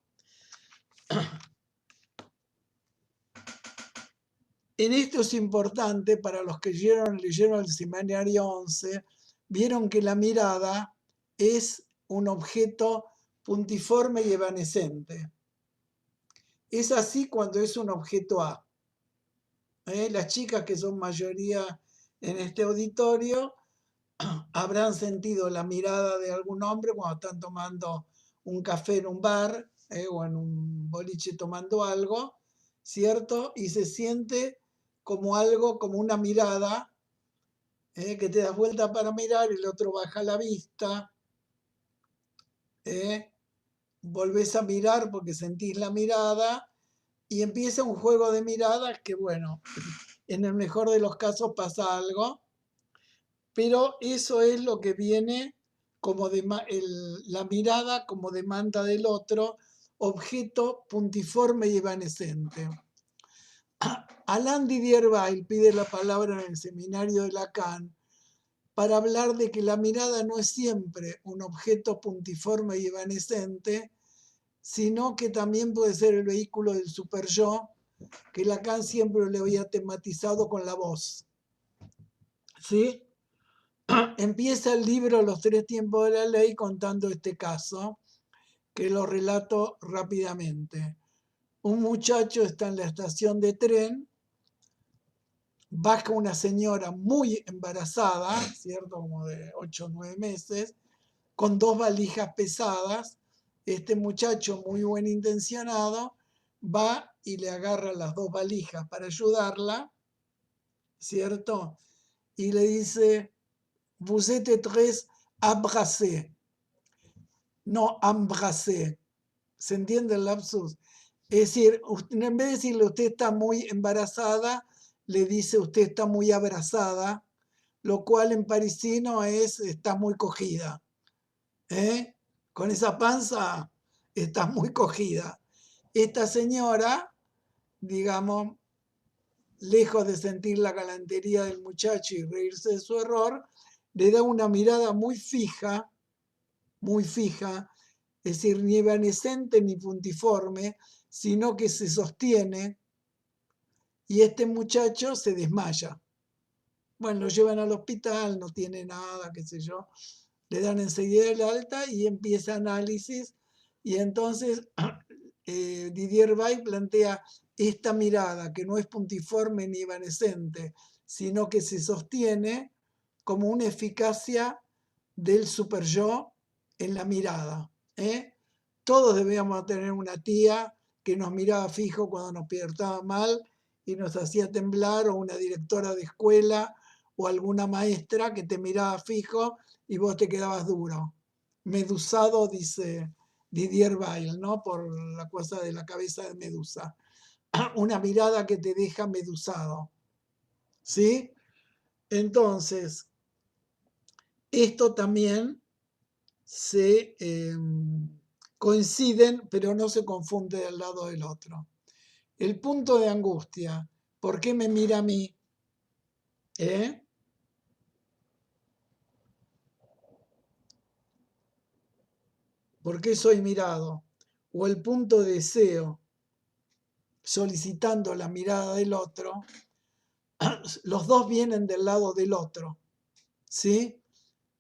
En esto es importante para los que leyeron el Seminario 11, vieron que la mirada es un objeto puntiforme y evanescente. Es así cuando es un objeto A. Las chicas que son mayoría en este auditorio habrán sentido la mirada de algún hombre cuando están tomando un café en un bar o en un boliche tomando algo, ¿cierto? Y se siente como algo, como una mirada que te das vuelta para mirar, el otro baja la vista, volvés a mirar porque sentís la mirada y empieza un juego de miradas que, bueno, en el mejor de los casos pasa algo, pero eso es lo que viene como la mirada como demanda del otro, objeto puntiforme y evanescente. Alain Didier-Weil pide la palabra en el seminario de Lacan para hablar de que la mirada no es siempre un objeto puntiforme y evanescente, sino que también puede ser el vehículo del superyo, que Lacan siempre le había tematizado con la voz. ¿Sí? Empieza el libro Los tres tiempos de la ley contando este caso, que lo relato rápidamente. Un muchacho está en la estación de tren, baja una señora muy embarazada, ¿cierto? Como de 8 o 9 meses, con 2 valijas pesadas. Este muchacho muy buen intencionado va y le agarra las 2 valijas para ayudarla, ¿cierto? Y le dice, vous êtes très embrassé, no embrassé. ¿Se entiende el lapsus? Es decir, en vez de decirle usted está muy embarazada, le dice usted está muy abrazada, lo cual en parisino es está muy cogida. Con esa panza está muy cogida. Esta señora, digamos, lejos de sentir la galantería del muchacho y reírse de su error, le da una mirada muy fija, es decir, ni evanescente ni puntiforme, sino que se sostiene y este muchacho se desmaya. Bueno, lo llevan al hospital, no tiene nada, qué sé yo, le dan enseguida el alta y empieza análisis y entonces Didier-Weil plantea esta mirada que no es puntiforme ni evanescente, sino que se sostiene como una eficacia del superyo en la mirada. Todos debíamos tener una tía que nos miraba fijo cuando nos portaba mal y nos hacía temblar, o una directora de escuela o alguna maestra que te miraba fijo y vos te quedabas duro. Medusado, dice Didier-Weil, ¿no? Por la cosa de la cabeza de Medusa. Una mirada que te deja medusado. ¿Sí? Entonces, esto también se coinciden, pero no se confunde del lado del otro. El punto de angustia, ¿por qué me mira a mí? ¿Por qué soy mirado? O el punto de deseo, solicitando la mirada del otro, los dos vienen del lado del otro, ¿sí?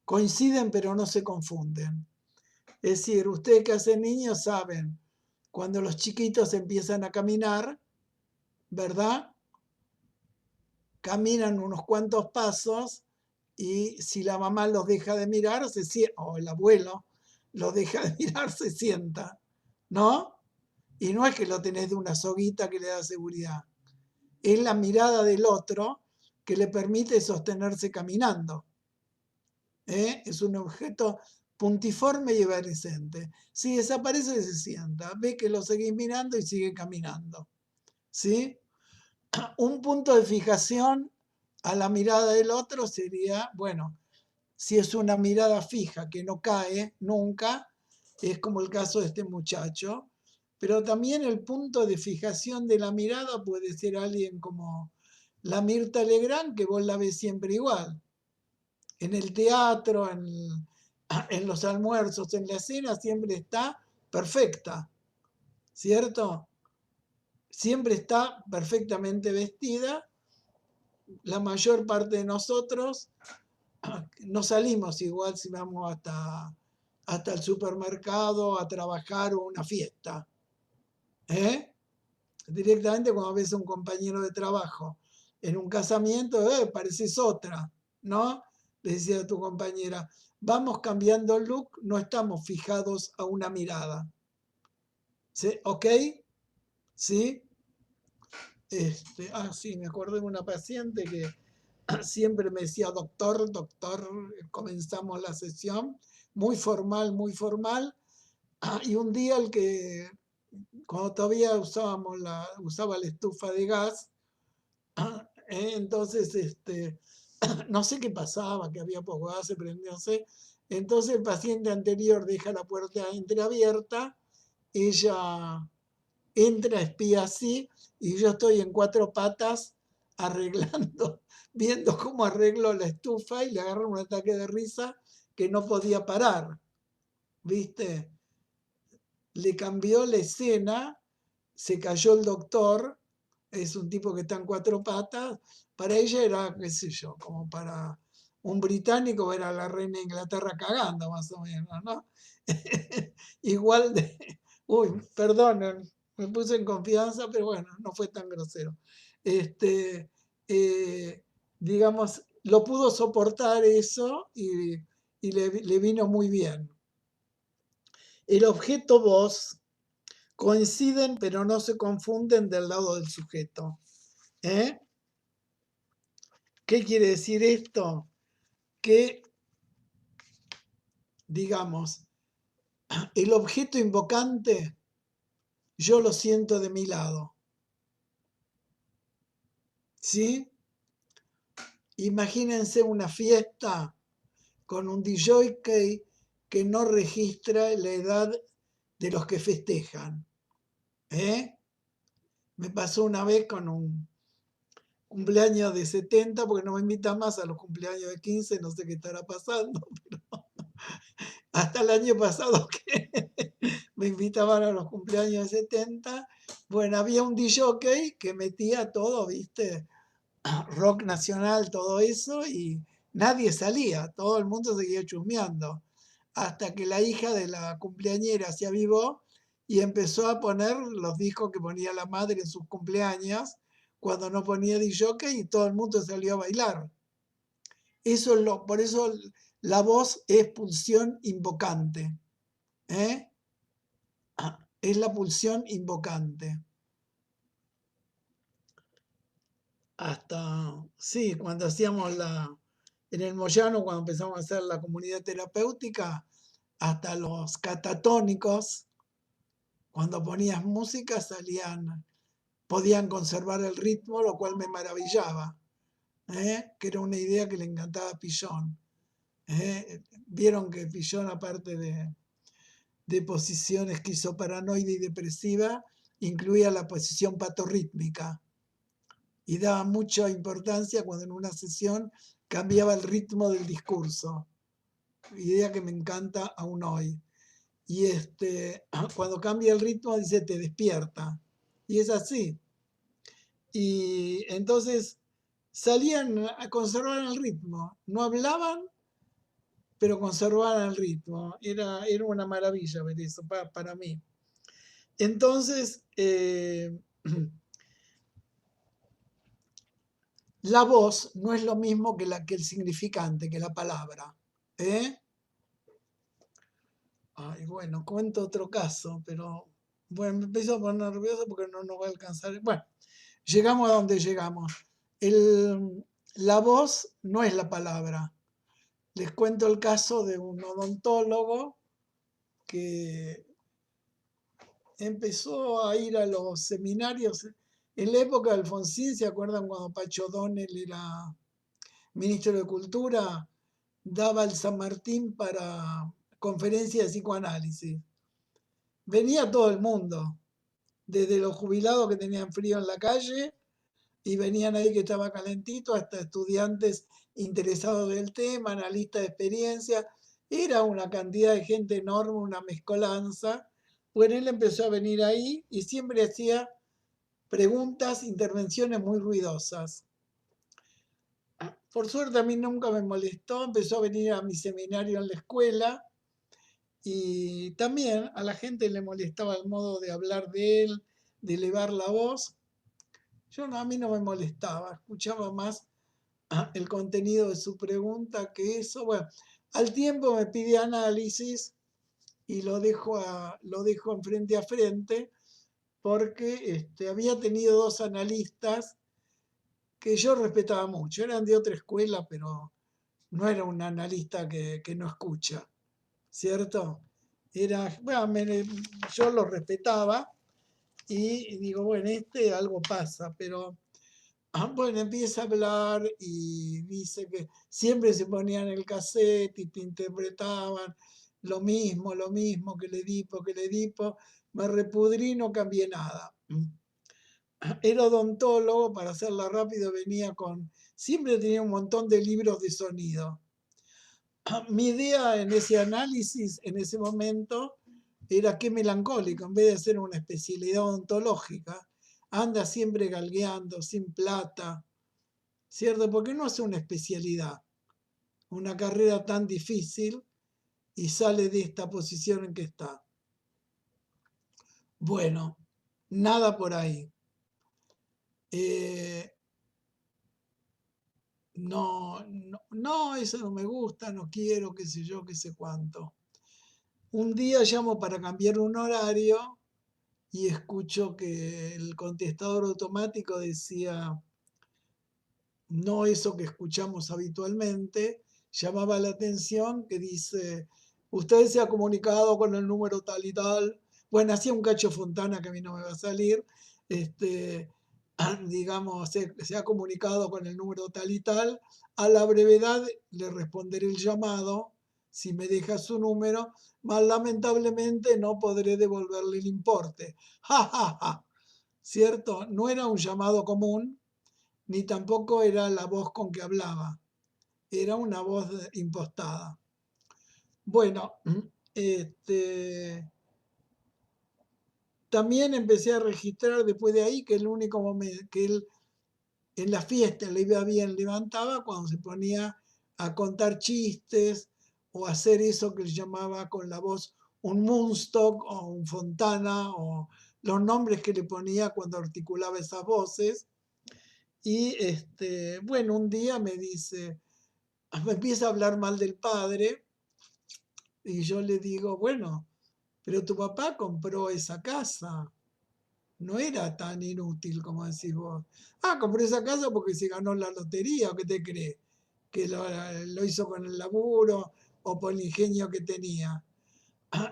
Coinciden pero no se confunden. Es decir, ustedes que hacen niños saben, cuando los chiquitos empiezan a caminar, ¿verdad? Caminan unos cuantos pasos y si la mamá los deja de mirar, o el abuelo los deja de mirar, se sienta, ¿no? Y no es que lo tenés de una soguita que le da seguridad. Es la mirada del otro que le permite sostenerse caminando. Es un objeto puntiforme y evanescente. Si desaparece, se sienta. Ve que lo seguís mirando y sigue caminando. ¿Sí? Un punto de fijación a la mirada del otro sería, bueno, si es una mirada fija que no cae nunca, es como el caso de este muchacho, pero también el punto de fijación de la mirada puede ser alguien como la Mirta Legrand, que vos la ves siempre igual. En el teatro, en los almuerzos, en la cena, siempre está perfecta, ¿cierto? Siempre está perfectamente vestida. La mayor parte de nosotros no salimos igual si vamos hasta el supermercado a trabajar o una fiesta. Directamente cuando ves a un compañero de trabajo en un casamiento, pareces otra, ¿no? Le decía a tu compañera, vamos cambiando el look, no estamos fijados a una mirada. ¿Sí? ¿Ok? ¿Sí? Sí, me acuerdo de una paciente que siempre me decía doctor, doctor, comenzamos la sesión, muy formal, muy formal. Y un día cuando todavía usaba la estufa de gas, entonces no sé qué pasaba, que había poco gas, se prendió, no sé. Entonces el paciente anterior deja la puerta entreabierta, ella entra, espía así, y yo estoy en 4 patas arreglando, viendo cómo arreglo la estufa y le agarro un ataque de risa que no podía parar, ¿viste? Le cambió la escena, se cayó el doctor, es un tipo que está en 4 patas, para ella era, qué sé yo, como para un británico era la reina de Inglaterra cagando, más o menos, ¿no? Igual de, uy, perdón, me puse en confianza, pero bueno, no fue tan grosero. Eh, digamos, lo pudo soportar eso y le vino muy bien. El objeto voz coinciden pero no se confunden del lado del sujeto. ¿Eh? ¿Qué quiere decir esto? Que, digamos, el objeto invocante yo lo siento de mi lado. ¿Sí? Imagínense una fiesta con un DJ que no registra la edad de los que festejan. ¿Eh? Me pasó una vez con un cumpleaños de 70, porque no me invitan más a los cumpleaños de 15, no sé qué estará pasando, pero hasta el año pasado que me invitaban a los cumpleaños de 70, bueno, había un DJ que metía todo, ¿viste? Rock nacional, todo eso, y nadie salía, todo el mundo seguía chusmeando, hasta que la hija de la cumpleañera se avivó y empezó a poner los discos que ponía la madre en sus cumpleaños, cuando no ponía DJ, y todo el mundo salió a bailar. Por eso la voz es pulsión invocante. ¿Eh? Es la pulsión invocante. Hasta, sí, cuando hacíamos en el Moyano, cuando empezamos a hacer la comunidad terapéutica, hasta los catatónicos, cuando ponías música, podían conservar el ritmo, lo cual me maravillaba, que era una idea que le encantaba a Pillon. Vieron que Pillon, aparte de posición esquizoparanoide y depresiva, incluía la posición patorrítmica y daba mucha importancia cuando en una sesión cambiaba el ritmo del discurso, idea que me encanta aún hoy. Y cuando cambia el ritmo dice te despierta, y es así. Y entonces salían a conservar el ritmo, no hablaban, pero conservaban el ritmo. Era una maravilla ver eso para mí. Entonces, la voz no es lo mismo que el significante, que la palabra. Ay, bueno, cuento otro caso, pero bueno, me empiezo a poner nervioso porque no nos va a alcanzar. Bueno, llegamos a donde llegamos. La voz no es la palabra. Les cuento el caso de un odontólogo que empezó a ir a los seminarios en la época de Alfonsín. ¿Se acuerdan cuando Pacho O'Donnell era ministro de Cultura? Daba el San Martín para conferencias de psicoanálisis. Venía todo el mundo, desde los jubilados que tenían frío en la calle y venían ahí que estaba calentito, hasta estudiantes interesados del tema, analistas de experiencia. Era una cantidad de gente enorme, una mezcolanza. Bueno, él empezó a venir ahí y siempre hacía preguntas, intervenciones muy ruidosas. Por suerte a mí nunca me molestó, empezó a venir a mi seminario en la escuela y también a la gente le molestaba el modo de hablar de él, de elevar la voz. A mí no me molestaba, escuchaba más el contenido de su pregunta que eso. Bueno, al tiempo me pide análisis y lo dejo en frente a frente porque había tenido 2 analistas que yo respetaba mucho. Eran de otra escuela, pero no era un analista que no escucha, ¿cierto? Era, bueno, yo lo respetaba y digo, bueno, algo pasa, pero bueno, empieza a hablar y dice que siempre se ponían el cassette y te interpretaban lo mismo, que el Edipo, me repudrí, no cambié nada. Era odontólogo, para hacerla rápido, siempre tenía un montón de libros de sonido. Mi idea en ese análisis, en ese momento, era que melancólico, en vez de hacer una especialidad odontológica, anda siempre galgueando, sin plata, ¿cierto? Porque no hace una especialidad, una carrera tan difícil y sale de esta posición en que está. Bueno, nada por ahí. No, eso no me gusta, no quiero, qué sé yo, qué sé cuánto. Un día llamo para cambiar un horario y escucho que el contestador automático decía, no eso que escuchamos habitualmente, llamaba la atención que dice, usted se ha comunicado con el número tal y tal. Bueno, hacía un Cacho Fontana que a mí no me va a salir. Digamos, se ha comunicado con el número tal y tal. A la brevedad le responderé el llamado, si me deja su número, mas lamentablemente no podré devolverle el importe. ¡Ja, ja, ja! ¿Cierto? No era un llamado común, ni tampoco era la voz con que hablaba. Era una voz impostada. Bueno, también empecé a registrar después de ahí que el único momento que él en la fiesta le iba bien levantaba cuando se ponía a contar chistes o hacer eso que él llamaba con la voz un Munstock o un Fontana o los nombres que le ponía cuando articulaba esas voces. Y bueno, un día me empieza a hablar mal del padre y yo le digo, bueno, pero tu papá compró esa casa, no era tan inútil como decís vos. Compró esa casa porque se ganó la lotería, ¿o qué te crees? Que lo hizo con el laburo o por el ingenio que tenía.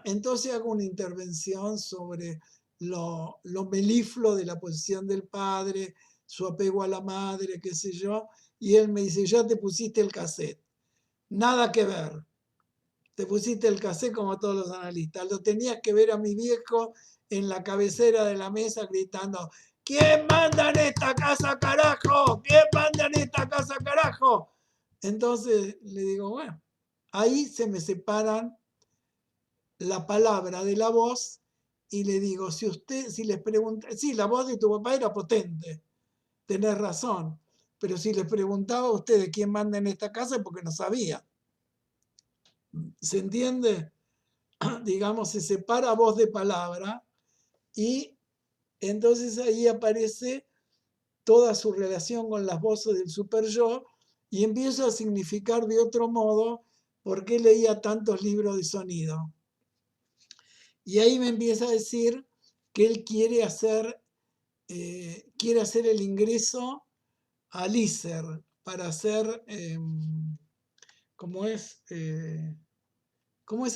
Entonces hago una intervención sobre lo melifluo de la posición del padre, su apego a la madre, qué sé yo, y él me dice, ya te pusiste el cassette. Nada que ver. Te pusiste el cassette como todos los analistas. Lo tenías que ver a mi viejo en la cabecera de la mesa gritando, ¿quién manda en esta casa, carajo? ¿Quién manda en esta casa, carajo? Entonces le digo, bueno, ahí se me separan la palabra de la voz y le digo, si les pregunta, sí, la voz de tu papá era potente, tenés razón, pero si les preguntaba a ustedes quién manda en esta casa es porque no sabía. ¿Se entiende? Digamos, se separa voz de palabra y entonces ahí aparece toda su relación con las voces del super yo y empiezo a significar de otro modo por qué leía tantos libros de sonido. Y ahí me empieza a decir que él quiere hacer el ingreso al ISER para hacer, ¿cómo es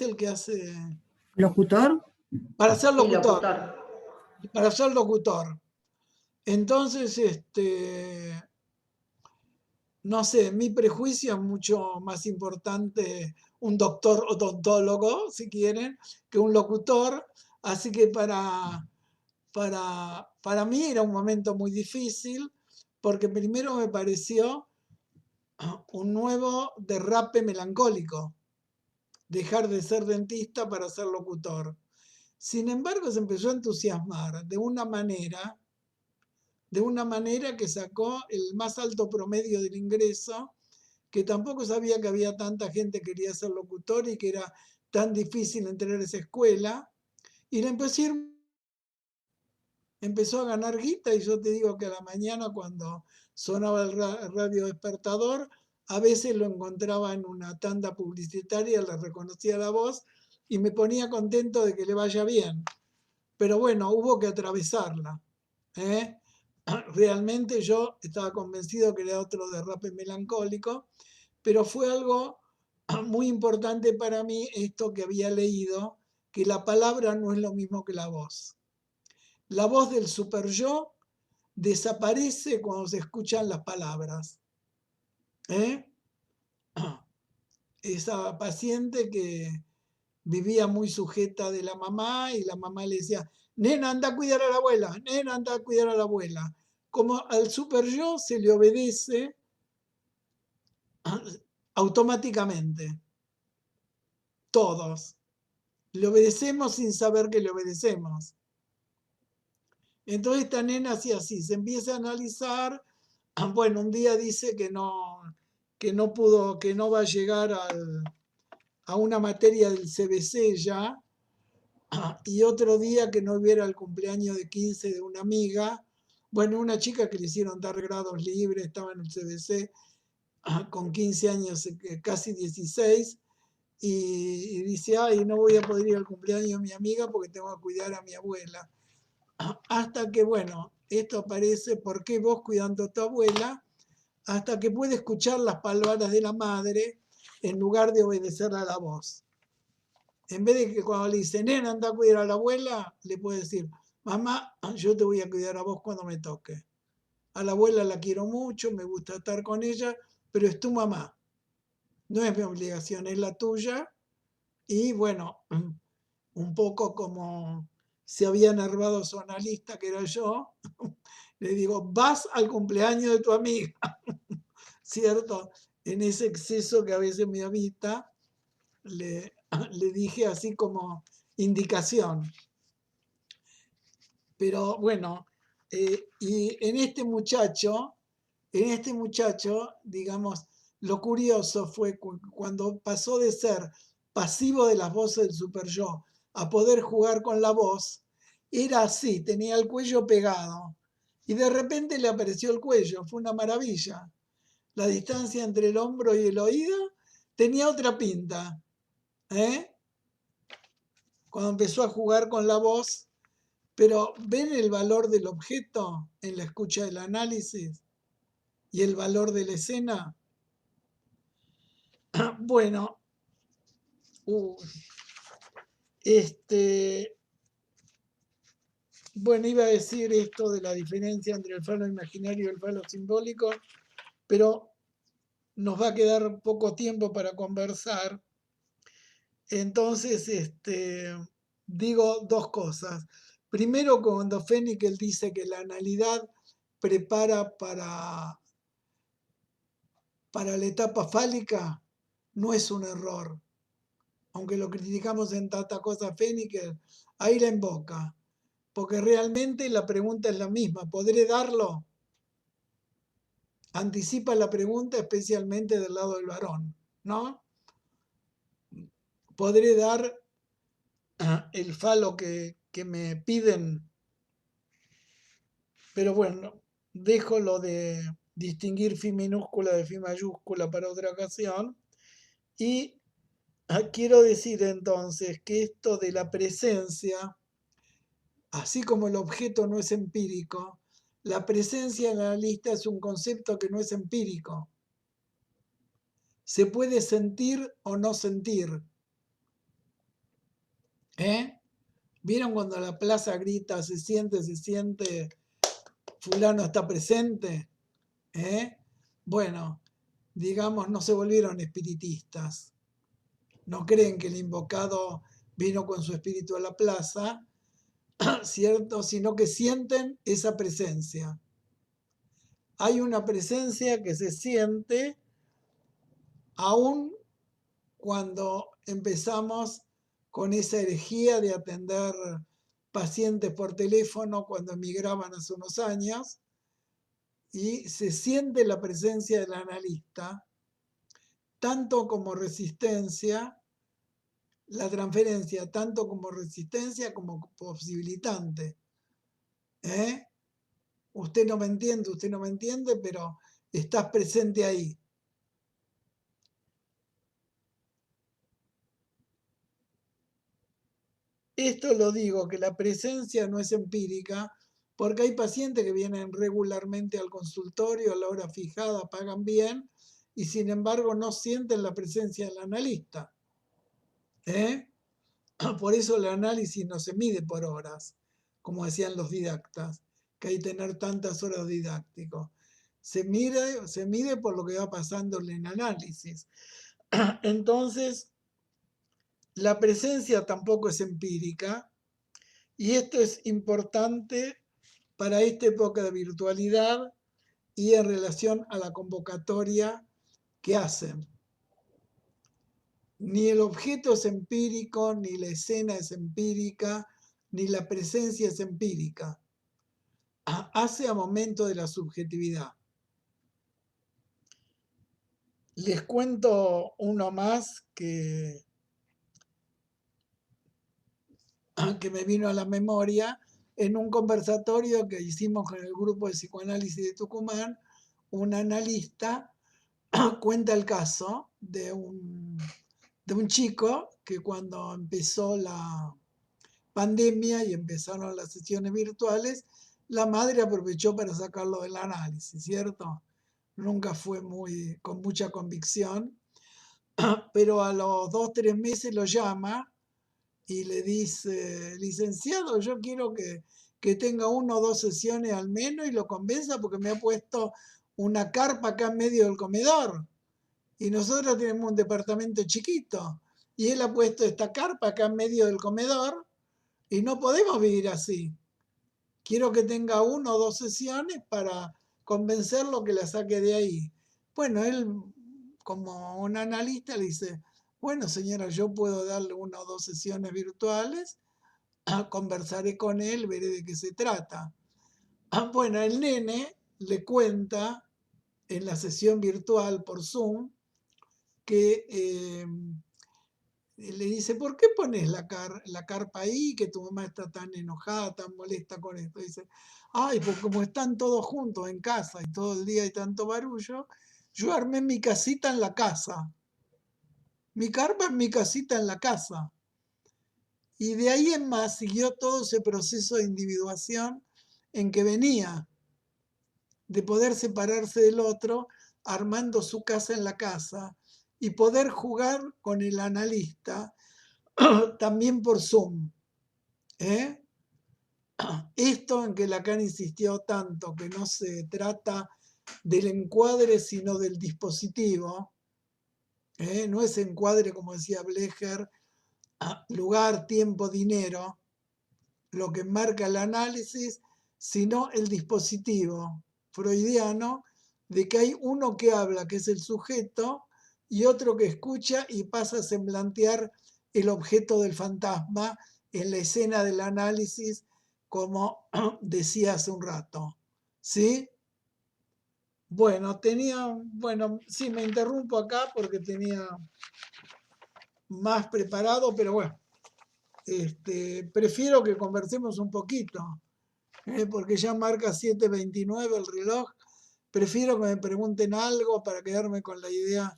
el que hace? ¿Locutor? Para ser Sí, locutor. locutor. Para ser locutor. Entonces, no sé, mi prejuicio es mucho más importante un doctor odontólogo, si quieren, que un locutor. Así que para mí era un momento muy difícil, porque primero me pareció un nuevo derrape melancólico, dejar de ser dentista para ser locutor. Sin embargo, se empezó a entusiasmar de una manera que sacó el más alto promedio del ingreso, que tampoco sabía que había tanta gente que quería ser locutor y que era tan difícil entrar a esa escuela. Y le empezó a ganar guita, y yo te digo que a la mañana cuando sonaba el radio despertador, a veces lo encontraba en una tanda publicitaria, le reconocía la voz y me ponía contento de que le vaya bien. Pero bueno, hubo que atravesarla, realmente yo estaba convencido que era otro derrape melancólico, pero fue algo muy importante para mí esto que había leído, que la palabra no es lo mismo que la voz. La voz del super yo desaparece cuando se escuchan las palabras. ¿Eh? Esa paciente que vivía muy sujeta de la mamá y la mamá le decía, nena, anda a cuidar a la abuela, nena, anda a cuidar a la abuela. Como al super yo se le obedece automáticamente. Todos. Le obedecemos sin saber que le obedecemos. Entonces esta nena hacía así, se empieza a analizar. Bueno, un día dice que no pudo, que no va a llegar a una materia del CBC ya, y otro día que no hubiera el cumpleaños de 15 de una amiga, bueno, una chica que le hicieron dar grados libres, estaba en el CBC con 15 años, casi 16, y dice, ay, no voy a poder ir al cumpleaños de mi amiga porque tengo que cuidar a mi abuela. Hasta que, bueno, esto aparece, ¿por qué vos cuidando a tu abuela? Hasta que puede escuchar las palabras de la madre en lugar de obedecer a la voz. En vez de que cuando le dice, nena, anda a cuidar a la abuela, le puede decir, mamá, yo te voy a cuidar a vos cuando me toque. A la abuela la quiero mucho, me gusta estar con ella, pero es tu mamá. No es mi obligación, es la tuya. Y bueno, un poco como se había enervado su analista, que era yo, le digo, vas al cumpleaños de tu amiga, ¿cierto? En ese exceso que a veces me habita, le dije así como indicación. Pero bueno, y en este muchacho, digamos, lo curioso fue cuando pasó de ser pasivo de las voces del super yo a poder jugar con la voz, era así, tenía el cuello pegado. Y de repente le apareció el cuello, fue una maravilla. La distancia entre el hombro y el oído tenía otra pinta. Cuando empezó a jugar con la voz, pero ¿ven el valor del objeto en la escucha del análisis y el valor de la escena? Bueno, bueno, iba a decir esto de la diferencia entre el falo imaginario y el falo simbólico, pero nos va a quedar poco tiempo para conversar. Entonces, digo dos cosas. Primero, cuando Fennikel dice que la analidad prepara para la etapa fálica, no es un error. Aunque lo criticamos en tanta cosa Fennikel, ahí la invoca. Porque realmente la pregunta es la misma. ¿Podré darlo? Anticipa la pregunta especialmente del lado del varón, ¿no? ¿Podré dar el falo que me piden? Pero bueno, dejo lo de distinguir fi minúscula de fi mayúscula para otra ocasión. Y quiero decir entonces que esto de la presencia, así como el objeto no es empírico, la presencia en la lista es un concepto que no es empírico. Se puede sentir o no sentir. ¿Vieron cuando la plaza grita, se siente, fulano está presente? Bueno, digamos, no se volvieron espiritistas. No creen que el invocado vino con su espíritu a la plaza, ¿cierto? Sino que sienten esa presencia. Hay una presencia que se siente aún cuando empezamos con esa herejía de atender pacientes por teléfono cuando emigraban hace unos años, y se siente la presencia del analista tanto como resistencia, la transferencia tanto como resistencia como posibilitante. Usted no me entiende, pero estás presente ahí. Esto lo digo, que la presencia no es empírica, porque hay pacientes que vienen regularmente al consultorio a la hora fijada, pagan bien, y sin embargo no sienten la presencia del analista. Por eso el análisis no se mide por horas, como decían los didactas, que hay que tener tantas horas didácticos. Se mide por lo que va pasando en el análisis. Entonces, la presencia tampoco es empírica, y esto es importante para esta época de virtualidad y en relación a la convocatoria que hacen. Ni el objeto es empírico, ni la escena es empírica, ni la presencia es empírica. Hace a momento de la subjetividad. Les cuento uno más que me vino a la memoria en un conversatorio que hicimos con el grupo de psicoanálisis de Tucumán. Un analista cuenta el caso de un chico que cuando empezó la pandemia y empezaron las sesiones virtuales, la madre aprovechó para sacarlo del análisis, ¿cierto? Nunca fue con mucha convicción, pero a los 2 o 3 meses lo llama y le dice: licenciado, yo quiero que tenga 1 o 2 sesiones al menos, y lo convenza porque me ha puesto una carpa acá en medio del comedor. Y nosotros tenemos un departamento chiquito, y él ha puesto esta carpa acá en medio del comedor, y no podemos vivir así. Quiero que tenga 1 o 2 sesiones para convencerlo que la saque de ahí. Bueno, él, como un analista, le dice: bueno, señora, yo puedo darle 1 o 2 sesiones virtuales, conversaré con él, veré de qué se trata. Bueno, el nene le cuenta en la sesión virtual por Zoom que le dice: ¿por qué pones la carpa ahí, que tu mamá está tan enojada, tan molesta con esto? Dice: ay, pues como están todos juntos en casa y todo el día hay tanto barullo, yo armé mi casita en la casa. Mi carpa en mi casita en la casa. Y de ahí en más siguió todo ese proceso de individuación en que venía, de poder separarse del otro, armando su casa en la casa, y poder jugar con el analista también por Zoom. Esto en que Lacan insistió tanto, que no se trata del encuadre sino del dispositivo. No es encuadre, como decía Blecher, lugar, tiempo, dinero, lo que marca el análisis, sino el dispositivo freudiano de que hay uno que habla, que es el sujeto, y otro que escucha y pasa a semblantear el objeto del fantasma en la escena del análisis, como decía hace un rato. ¿Sí? Bueno, sí, me interrumpo acá porque tenía más preparado, pero bueno, prefiero que conversemos un poquito, porque ya marca 7:29 el reloj. Prefiero que me pregunten algo para quedarme con la idea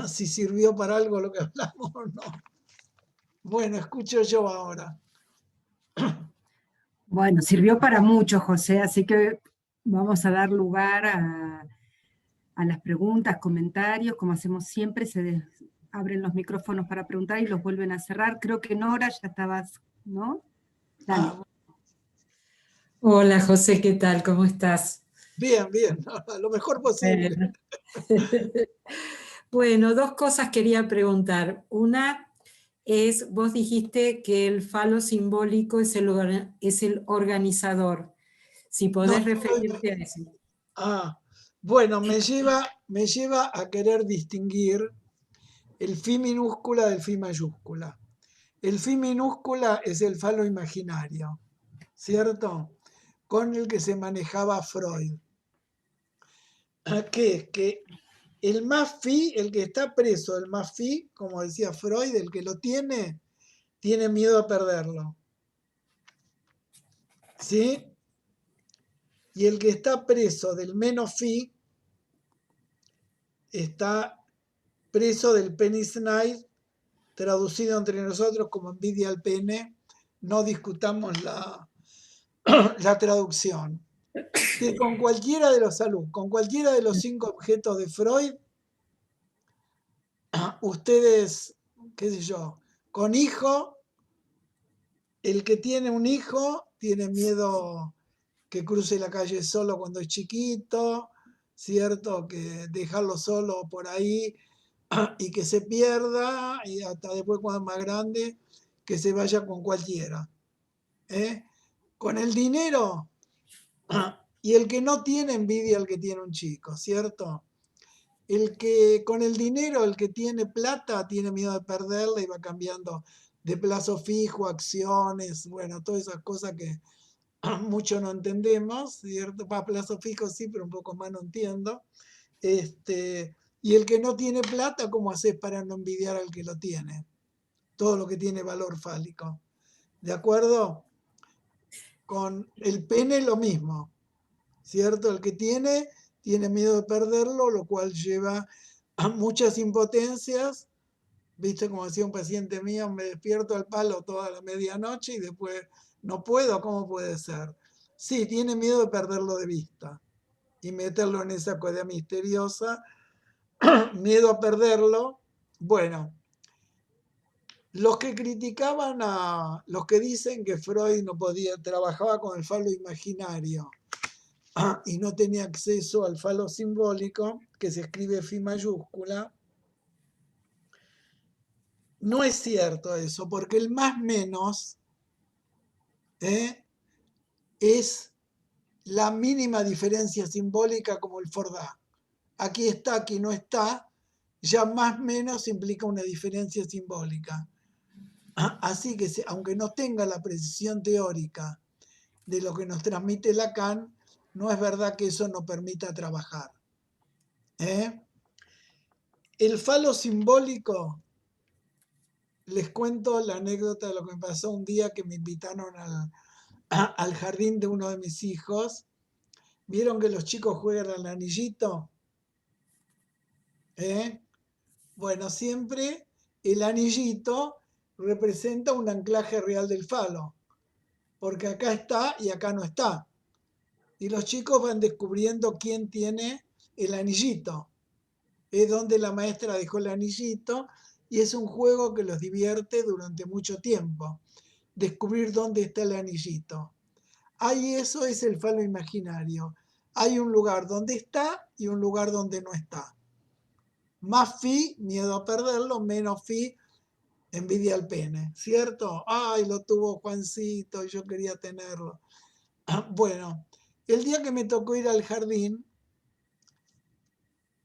si sirvió para algo lo que hablamos o no. Bueno, escucho yo ahora. Bueno, sirvió para mucho, José, así que vamos a dar lugar a las preguntas, comentarios, como hacemos siempre, abren los micrófonos para preguntar y los vuelven a cerrar. Creo que Nora ya estabas, ¿no? Dale. Hola José, ¿qué tal? ¿Cómo estás? Bien, lo mejor posible. Bueno, 2 cosas quería preguntar. Una es, vos dijiste que el falo simbólico es el organizador. Si podés referirte a eso. Bueno, me lleva a querer distinguir el fi minúscula del fi mayúscula. El fi minúscula es el falo imaginario, ¿cierto? Con el que se manejaba Freud. ¿Qué es? Que el más fi, el que está preso, el más fi, como decía Freud, el que lo tiene miedo a perderlo. ¿Sí? Y el que está preso del menos fi, está preso del penis night, traducido entre nosotros como envidia al pene. No discutamos la traducción. Que con cualquiera de los con cualquiera de los 5 objetos de Freud, ustedes, qué sé yo, con hijo, el que tiene un hijo tiene miedo que cruce la calle solo cuando es chiquito, ¿cierto? Que dejarlo solo por ahí y que se pierda, y hasta después cuando es más grande, que se vaya con cualquiera. Con el dinero, y el que no tiene envidia al que tiene un chico, ¿cierto? El que con el dinero, el que tiene plata, tiene miedo de perderla y va cambiando de plazo fijo, acciones, bueno, todas esas cosas que mucho no entendemos, ¿cierto? Para plazo fijo sí, pero un poco más no entiendo. Y el que no tiene plata, ¿cómo haces para no envidiar al que lo tiene? Todo lo que tiene valor fálico. ¿De acuerdo? Con el pene lo mismo, ¿cierto? El que tiene miedo de perderlo, lo cual lleva a muchas impotencias. ¿Viste? Como decía un paciente mío, me despierto al palo toda la medianoche y después no puedo, ¿cómo puede ser? Sí, tiene miedo de perderlo de vista y meterlo en esa cueva misteriosa. Miedo a perderlo. Bueno, los que criticaban los que dicen que Freud no podía, trabajaba con el falo imaginario y no tenía acceso al falo simbólico, que se escribe F mayúscula, no es cierto eso, porque el más menos es la mínima diferencia simbólica como el Fordá. Aquí está, aquí no está, ya más menos implica una diferencia simbólica. Así que aunque no tenga la precisión teórica de lo que nos transmite Lacan, no es verdad que eso no permita trabajar. El falo simbólico, les cuento la anécdota de lo que me pasó un día que me invitaron al jardín de uno de mis hijos. ¿Vieron que los chicos juegan al anillito? Bueno, siempre el anillito representa un anclaje real del falo, porque acá está y acá no está. Y los chicos van descubriendo quién tiene el anillito. Es donde la maestra dejó el anillito y es un juego que los divierte durante mucho tiempo. Descubrir dónde está el anillito. Ahí eso es el falo imaginario. Hay un lugar donde está y un lugar donde no está. Más fi, miedo a perderlo, menos fi, envidia al pene, ¿cierto? Ay, lo tuvo Juancito y yo quería tenerlo. Bueno, el día que me tocó ir al jardín,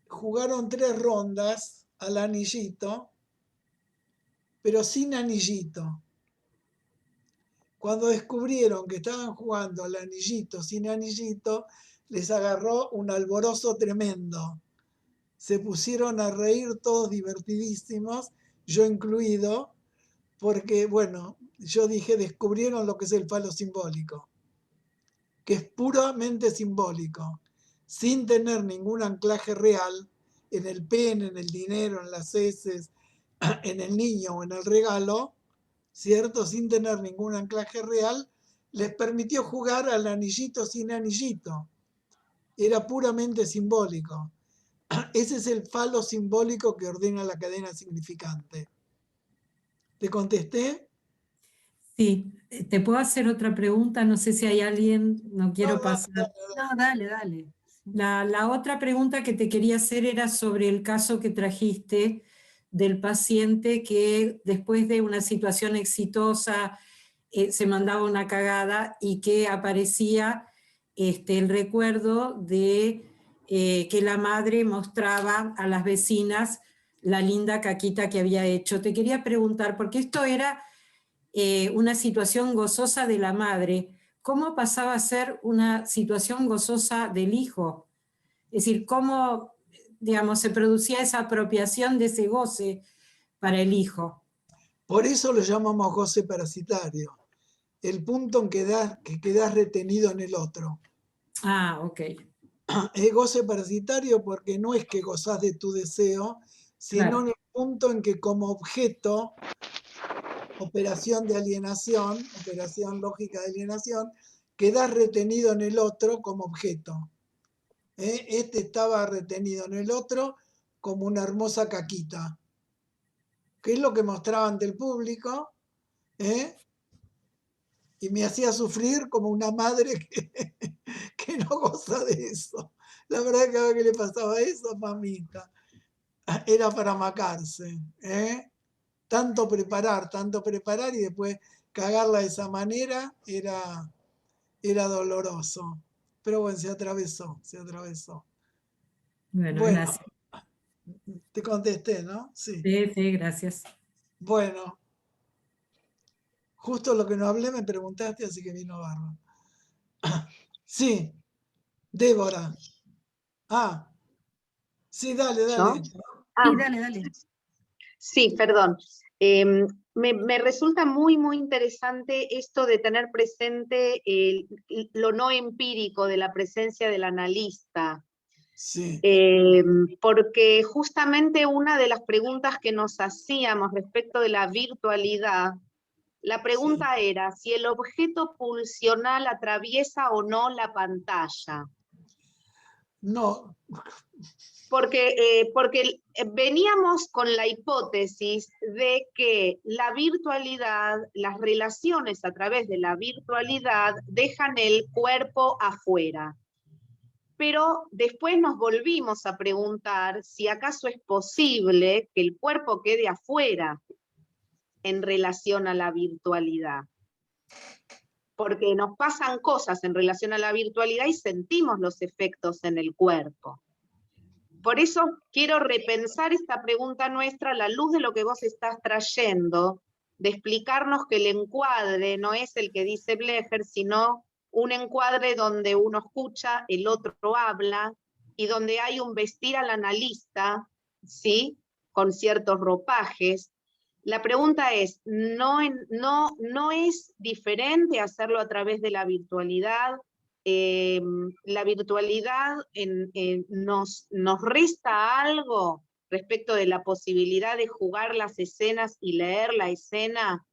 jugaron 3 rondas al anillito, pero sin anillito. Cuando descubrieron que estaban jugando al anillito sin anillito, les agarró un alborozo tremendo. Se pusieron a reír todos divertidísimos, yo incluido, porque, bueno, yo dije, descubrieron lo que es el falo simbólico, que es puramente simbólico, sin tener ningún anclaje real en el pene, en el dinero, en las heces, en el niño o en el regalo, ¿cierto? Sin tener ningún anclaje real, les permitió jugar al anillito sin anillito. Era puramente simbólico. Ese es el falo simbólico que ordena la cadena significante. ¿Te contesté? Sí, ¿te puedo hacer otra pregunta? No sé si hay alguien, no quiero pasar. No, dale, dale. La otra pregunta que te quería hacer era sobre el caso que trajiste del paciente que después de una situación exitosa se mandaba una cagada y que aparecía el recuerdo de que la madre mostraba a las vecinas la linda caquita que había hecho. Te quería preguntar, porque esto era una situación gozosa de la madre, ¿cómo pasaba a ser una situación gozosa del hijo? Es decir, ¿cómo, digamos, se producía esa apropiación de ese goce para el hijo? Por eso lo llamamos goce parasitario. El punto en que quedás retenido en el otro. Ah, ok. Es goce parasitario porque no es que gozás de tu deseo, sino Claro. en el punto en que como objeto, operación de alienación, operación lógica de alienación, quedás retenido en el otro como objeto. Este estaba retenido en el otro como una hermosa caquita, que es lo que mostraba ante el público, y me hacía sufrir como una madre que no goza de eso. La verdad que cada vez que le pasaba eso, mamita, era para macarse. Tanto preparar y después cagarla de esa manera era doloroso. Pero bueno, se atravesó. Bueno, Bueno, gracias. te contesté, ¿no? Sí. Sí, gracias. Bueno, justo lo que no hablé me preguntaste, así que vino barro. Sí, Débora. Ah, sí, dale. ¿Yo? Sí, Ah, dale. sí, perdón. Me resulta muy, muy interesante esto de tener presente lo no empírico de la presencia del analista. Sí. Porque justamente una de las preguntas que nos hacíamos respecto de la virtualidad, la pregunta era si el objeto pulsional atraviesa o no la pantalla. No, Porque veníamos con la hipótesis de que la virtualidad, las relaciones a través de la virtualidad dejan el cuerpo afuera. Pero después nos volvimos a preguntar si acaso es posible que el cuerpo quede afuera en relación a la virtualidad. Porque nos pasan cosas en relación a la virtualidad y sentimos los efectos en el cuerpo. Por eso quiero repensar esta pregunta nuestra a la luz de lo que vos estás trayendo, de explicarnos que el encuadre no es el que dice Blecher, sino un encuadre donde uno escucha, el otro habla, y donde hay un vestir al analista, ¿sí?, con ciertos ropajes. La pregunta es, ¿no es diferente hacerlo a través de la virtualidad? La virtualidad nos resta algo respecto de la posibilidad de jugar las escenas y leer la escena.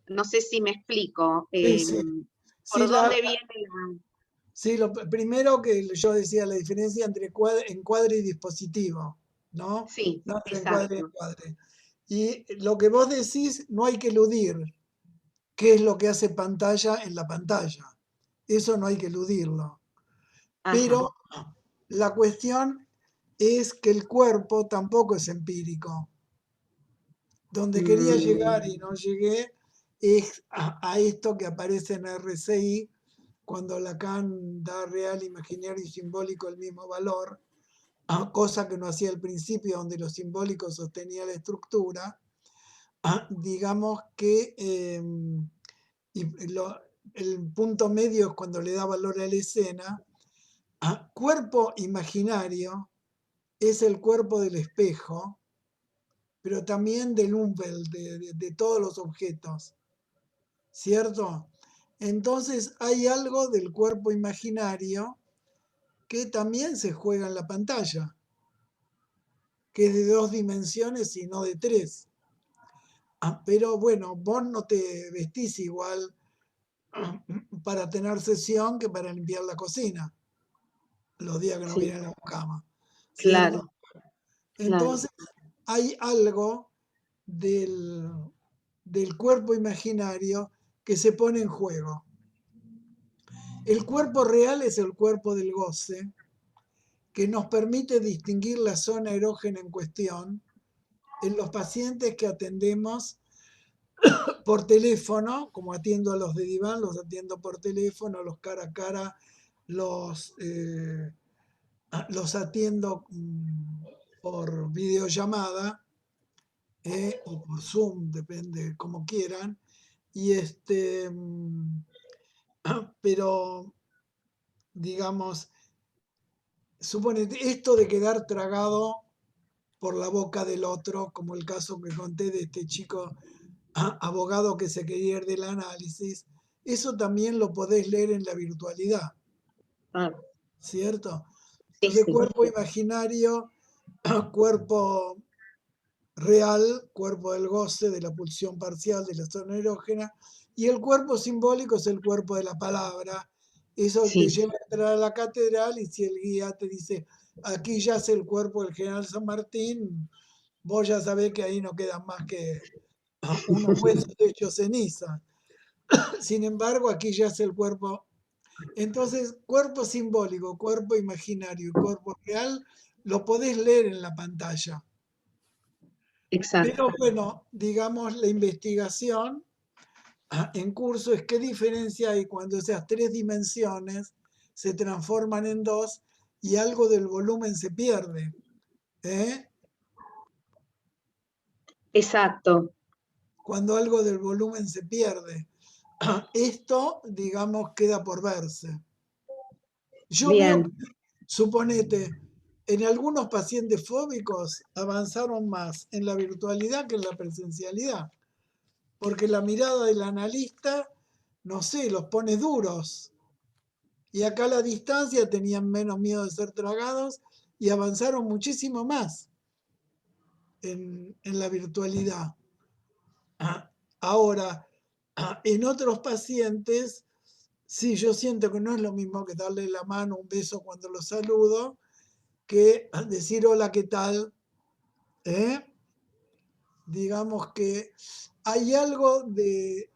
No sé si me explico. sí. ¿Por dónde viene la...? Sí, lo primero que yo decía, la diferencia entre encuadre y dispositivo, ¿no? Sí, No entre encuadre y exacto. encuadre. Y lo que vos decís, no hay que eludir qué es lo que hace pantalla en la pantalla. Eso no hay que eludirlo. Ajá. Pero la cuestión es que el cuerpo tampoco es empírico. Donde quería llegar y no llegué es a esto que aparece en RCI, cuando Lacan da real, imaginario y simbólico el mismo valor, cosa que no hacía al principio, donde lo simbólico sostenía la estructura. Digamos que el punto medio es cuando le da valor a la escena. Cuerpo imaginario es el cuerpo del espejo, pero también del umbel, de todos los objetos, ¿cierto? Entonces hay algo del cuerpo imaginario que también se juega en la pantalla, que es de 2 dimensiones y no de 3. Pero bueno, vos no te vestís igual para tener sesión que para limpiar la cocina, los días que no Sí, vienen a la cama, ¿cierto? claro, claro. Entonces hay algo del cuerpo imaginario que se pone en juego. El cuerpo real es el cuerpo del goce, que nos permite distinguir la zona erógena en cuestión en los pacientes que atendemos por teléfono, como atiendo a los de diván, los atiendo por teléfono, los cara a cara, los atiendo por videollamada o por Zoom, depende como quieran. Y pero digamos, supone esto de quedar tragado por la boca del otro, como el caso que conté de este chico abogado que se quería ir del análisis, eso también lo podés leer en la virtualidad, ¿cierto? Sí, Entonces, sí. cuerpo imaginario, cuerpo real, cuerpo del goce, de la pulsión parcial de la zona erógena, y el cuerpo simbólico es el cuerpo de la palabra, Eso te Sí, lleva a entrar a la catedral y si el guía te dice, aquí yace el cuerpo del general San Martín, vos ya sabés que ahí no quedan más que unos huesos hechos ceniza. Sin embargo, aquí yace el cuerpo. Entonces, cuerpo simbólico, cuerpo imaginario y cuerpo real, lo podés leer en la pantalla. Pero exacto. bueno, digamos, la investigación en curso es qué diferencia hay cuando esas tres dimensiones se transforman en dos y algo del volumen se pierde. ¿Eh? Exacto. Cuando algo del volumen se pierde. Esto, digamos, queda por verse. Yo veo, Bien. suponete, en algunos pacientes fóbicos avanzaron más en la virtualidad que en la presencialidad, porque la mirada del analista, no sé, los pone duros. Y acá a la distancia tenían menos miedo de ser tragados y avanzaron muchísimo más en la virtualidad. Ahora, en otros pacientes, sí, yo siento que no es lo mismo que darle la mano, un beso cuando lo saludo, que decir hola, ¿qué tal? ¿Eh? Digamos que hay algo de...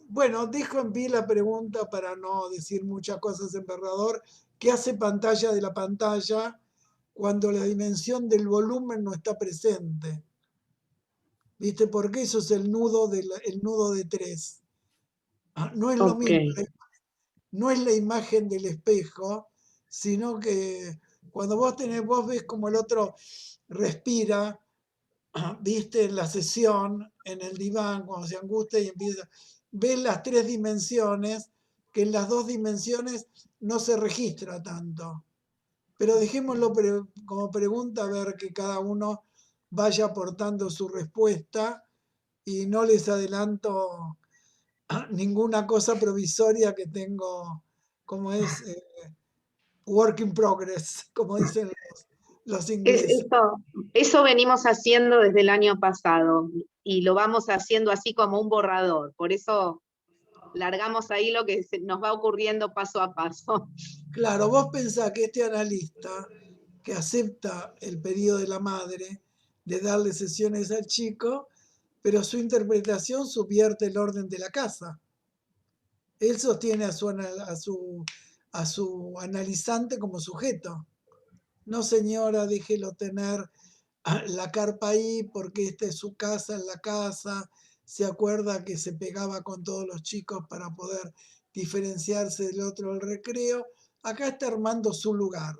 Bueno, dejo en pie la pregunta para no decir muchas cosas en verdador. ¿Qué hace pantalla de la pantalla cuando la dimensión del volumen no está presente? ¿Viste? Porque eso es el nudo el nudo de tres. No es lo Ok. mismo, no es la imagen del espejo, sino que cuando vos ves como el otro respira, viste en la sesión, en el diván, cuando se angustia y empieza, ves las tres dimensiones, que en las dos dimensiones no se registra tanto. Pero dejémoslo como pregunta a ver que cada uno vaya aportando su respuesta y no les adelanto ninguna cosa provisoria que tengo, como es work in progress, como dicen los ingleses. Eso venimos haciendo desde el año pasado y lo vamos haciendo así como un borrador. Por eso largamos ahí lo que nos va ocurriendo paso a paso. Claro, vos pensás que este analista que acepta el pedido de la madre de darle sesiones al chico, pero su interpretación subvierte el orden de la casa. Él sostiene a su analizante como sujeto. No, señora, déjelo tener la carpa ahí porque esta es su casa, en la casa. Se acuerda que se pegaba con todos los chicos para poder diferenciarse del otro del recreo. Acá está armando su lugar.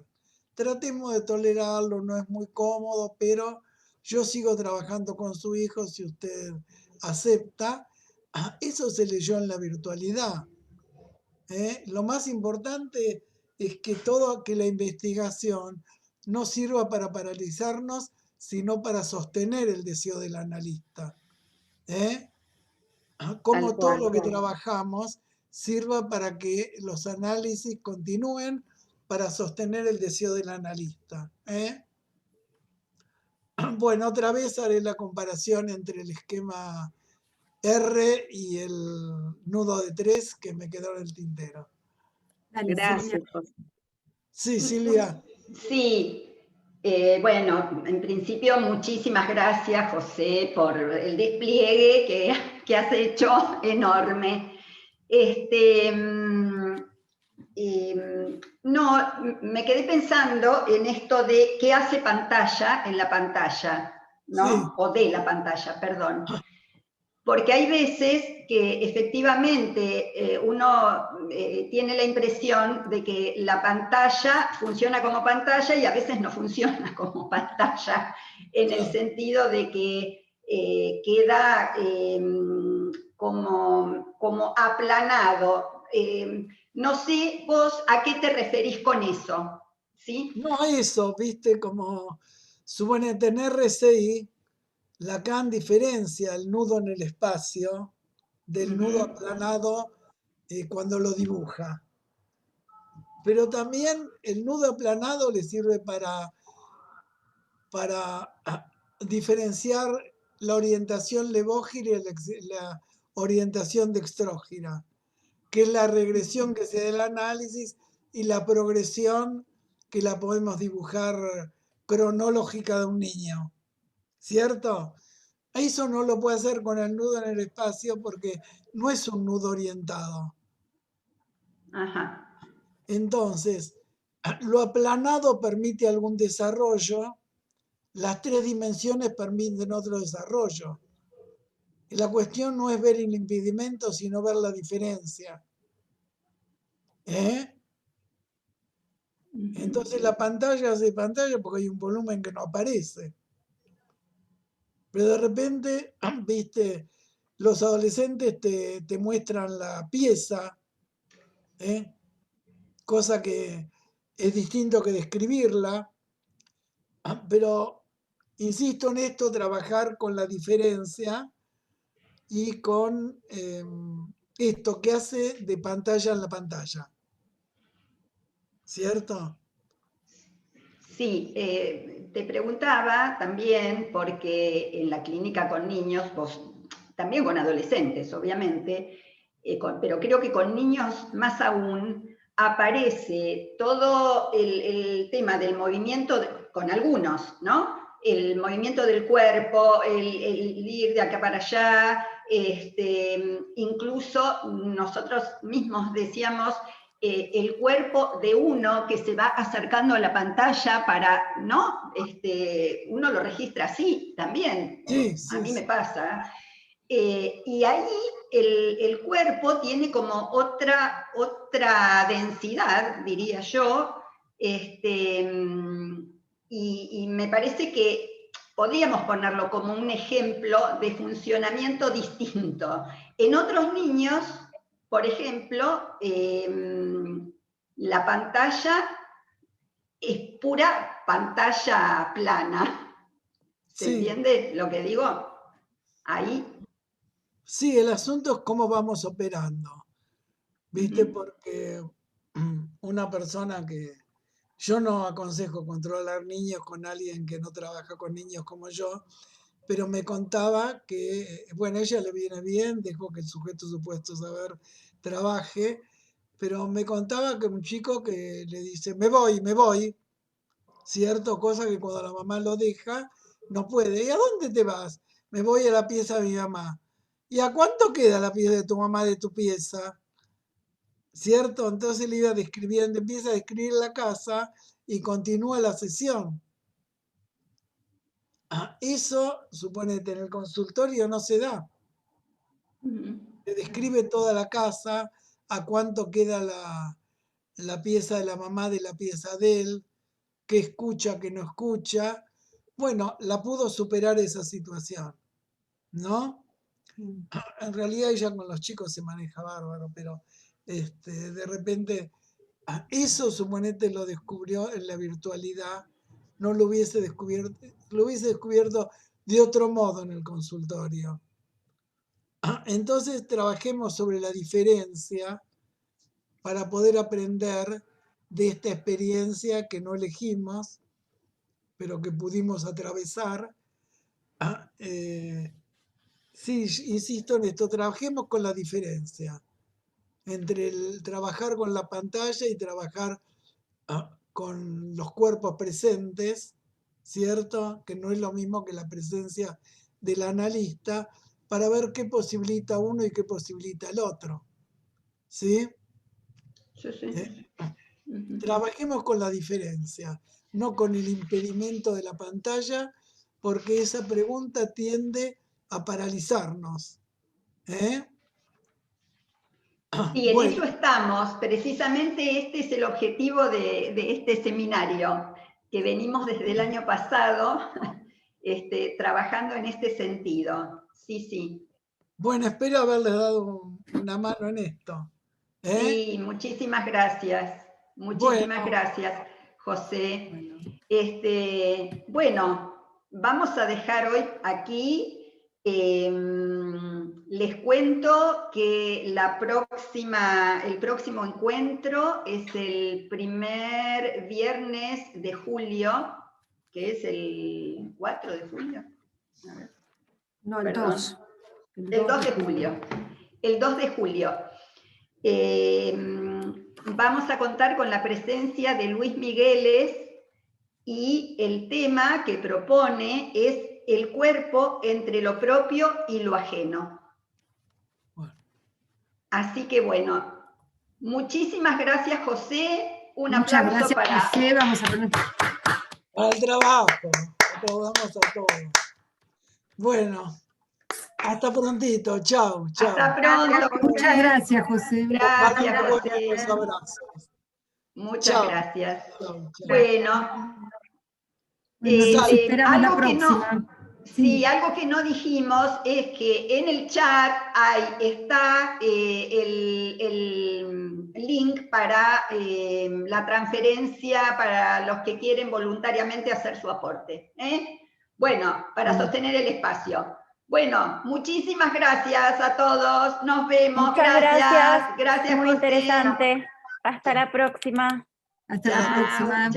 Tratemos de tolerarlo, no es muy cómodo, pero yo sigo trabajando con su hijo si usted acepta. Eso se leyó en la virtualidad. Lo más importante es que la investigación no sirva para paralizarnos, sino para sostener el deseo del analista. ¿Eh? Tal Como todo cual. lo que trabajamos sirva para que los análisis continúen para sostener el deseo del analista. Bueno, otra vez haré la comparación entre el esquema R y el nudo de tres que me quedó en el tintero. Dale, Silvia. Gracias, José. Sí, Silvia. Sí, bueno, en principio muchísimas gracias, José, por el despliegue que has hecho enorme. No, me quedé pensando en esto de qué hace pantalla en la pantalla, Sí, ¿no? O de la pantalla, perdón. Porque hay veces que efectivamente uno tiene la impresión de que la pantalla funciona como pantalla y a veces no funciona como pantalla, en el claro. sentido de que queda como aplanado. No sé vos a qué te referís con eso, ¿sí? No, eso, viste, como supone tener RCI, Lacan diferencia el nudo en el espacio del nudo Ujú. aplanado cuando lo dibuja. Pero también el nudo aplanado le sirve para diferenciar la orientación levógira y la orientación dextrógira. que es la regresión que se da del análisis y la progresión que la podemos dibujar cronológica de un niño, ¿cierto? Eso no lo puede hacer con el nudo en el espacio porque no es un nudo orientado. Ajá. Entonces, lo aplanado permite algún desarrollo, las 3 dimensiones permiten otro desarrollo. Y la cuestión no es ver el impedimento, sino ver la diferencia. Entonces la pantalla hace pantalla porque hay un volumen que no aparece. Pero de repente, viste, los adolescentes te muestran la pieza, cosa que es distinto que describirla, pero insisto en esto, trabajar con la diferencia y con esto que hace de pantalla en la pantalla. ¿Cierto? Sí, te preguntaba también, porque en la clínica con niños, también con adolescentes, obviamente, pero creo que con niños más aún, aparece todo el tema del movimiento, con algunos, ¿no? El movimiento del cuerpo, el ir de acá para allá, incluso nosotros mismos decíamos, el cuerpo de uno que se va acercando a la pantalla para, ¿no? Uno lo registra así también, Sí, a mí me sí. pasa. Y ahí el cuerpo tiene como otra densidad, diría yo, y me parece que podríamos ponerlo como un ejemplo de funcionamiento distinto. En otros niños, por ejemplo, la pantalla es pura pantalla plana. ¿Se Sí. entiende lo que digo? Ahí. Sí, el asunto es cómo vamos operando, ¿viste? Porque una persona que... Yo no aconsejo controlar niños con alguien que no trabaja con niños como yo, pero me contaba que, bueno, a ella le viene bien, dejó que el sujeto supuesto saber trabaje, pero me contaba que un chico que le dice, me voy, ¿cierto? Cosa que cuando la mamá lo deja, no puede. ¿Y a dónde te vas? Me voy a la pieza de mi mamá. ¿Y a cuánto queda la pieza de tu mamá de tu pieza? ¿Cierto? Entonces le iba describiendo, empieza a describir la casa y continúa la sesión. Eso, suponete, en el consultorio no se da. Se describe toda la casa, a cuánto queda la pieza de la mamá de la pieza de él, qué escucha, qué no escucha. Bueno, la pudo superar esa situación, ¿no? En realidad ella con los chicos se maneja bárbaro, pero de repente eso, suponete, lo descubrió en la virtualidad, no lo hubiese descubierto de otro modo en el consultorio. Entonces trabajemos sobre la diferencia para poder aprender de esta experiencia que no elegimos, pero que pudimos atravesar. Sí, insisto en esto, trabajemos con la diferencia entre el trabajar con la pantalla y trabajar con los cuerpos presentes, ¿cierto? Que no es lo mismo que la presencia del analista, para ver qué posibilita uno y qué posibilita el otro. ¿Sí? Sí, sí. Trabajemos con la diferencia, no con el impedimento de la pantalla, porque esa pregunta tiende a paralizarnos. Sí, en Bueno, eso estamos. Precisamente este es el objetivo de este seminario, que venimos desde el año pasado trabajando en este sentido. Sí, sí. bueno, espero haberles dado una mano en esto. Sí, muchísimas gracias. Muchísimas Bueno, gracias, José. Bueno, vamos a dejar hoy aquí. Les cuento que el próximo encuentro es el primer viernes de julio, que es el 4 de julio. A ver, No, el perdón. 2. El 2 de julio. El 2 de julio. Vamos a contar con la presencia de Luis Migueles y el tema que propone es el cuerpo entre lo propio y lo ajeno. Así que bueno, muchísimas gracias, José. Un Muchas aplauso gracias, José. Vamos a poner... Para el trabajo. Aplaudamos a todos. Bueno, hasta prontito. Chao, chao. Hasta pronto. Muchas gracias, José. Gracias, Buenos José. abrazos. Muchas Chao. gracias. Chao, chao. Bueno, Nos esperamos la algo que no, próxima. sí, algo que no dijimos es que en el chat está el link para la transferencia para los que quieren voluntariamente hacer su aporte. Bueno, para sostener el espacio. Bueno, muchísimas gracias a todos. Nos vemos. Muchas gracias. Gracias, Muy José. interesante. Hasta la próxima. Hasta la próxima. Chao.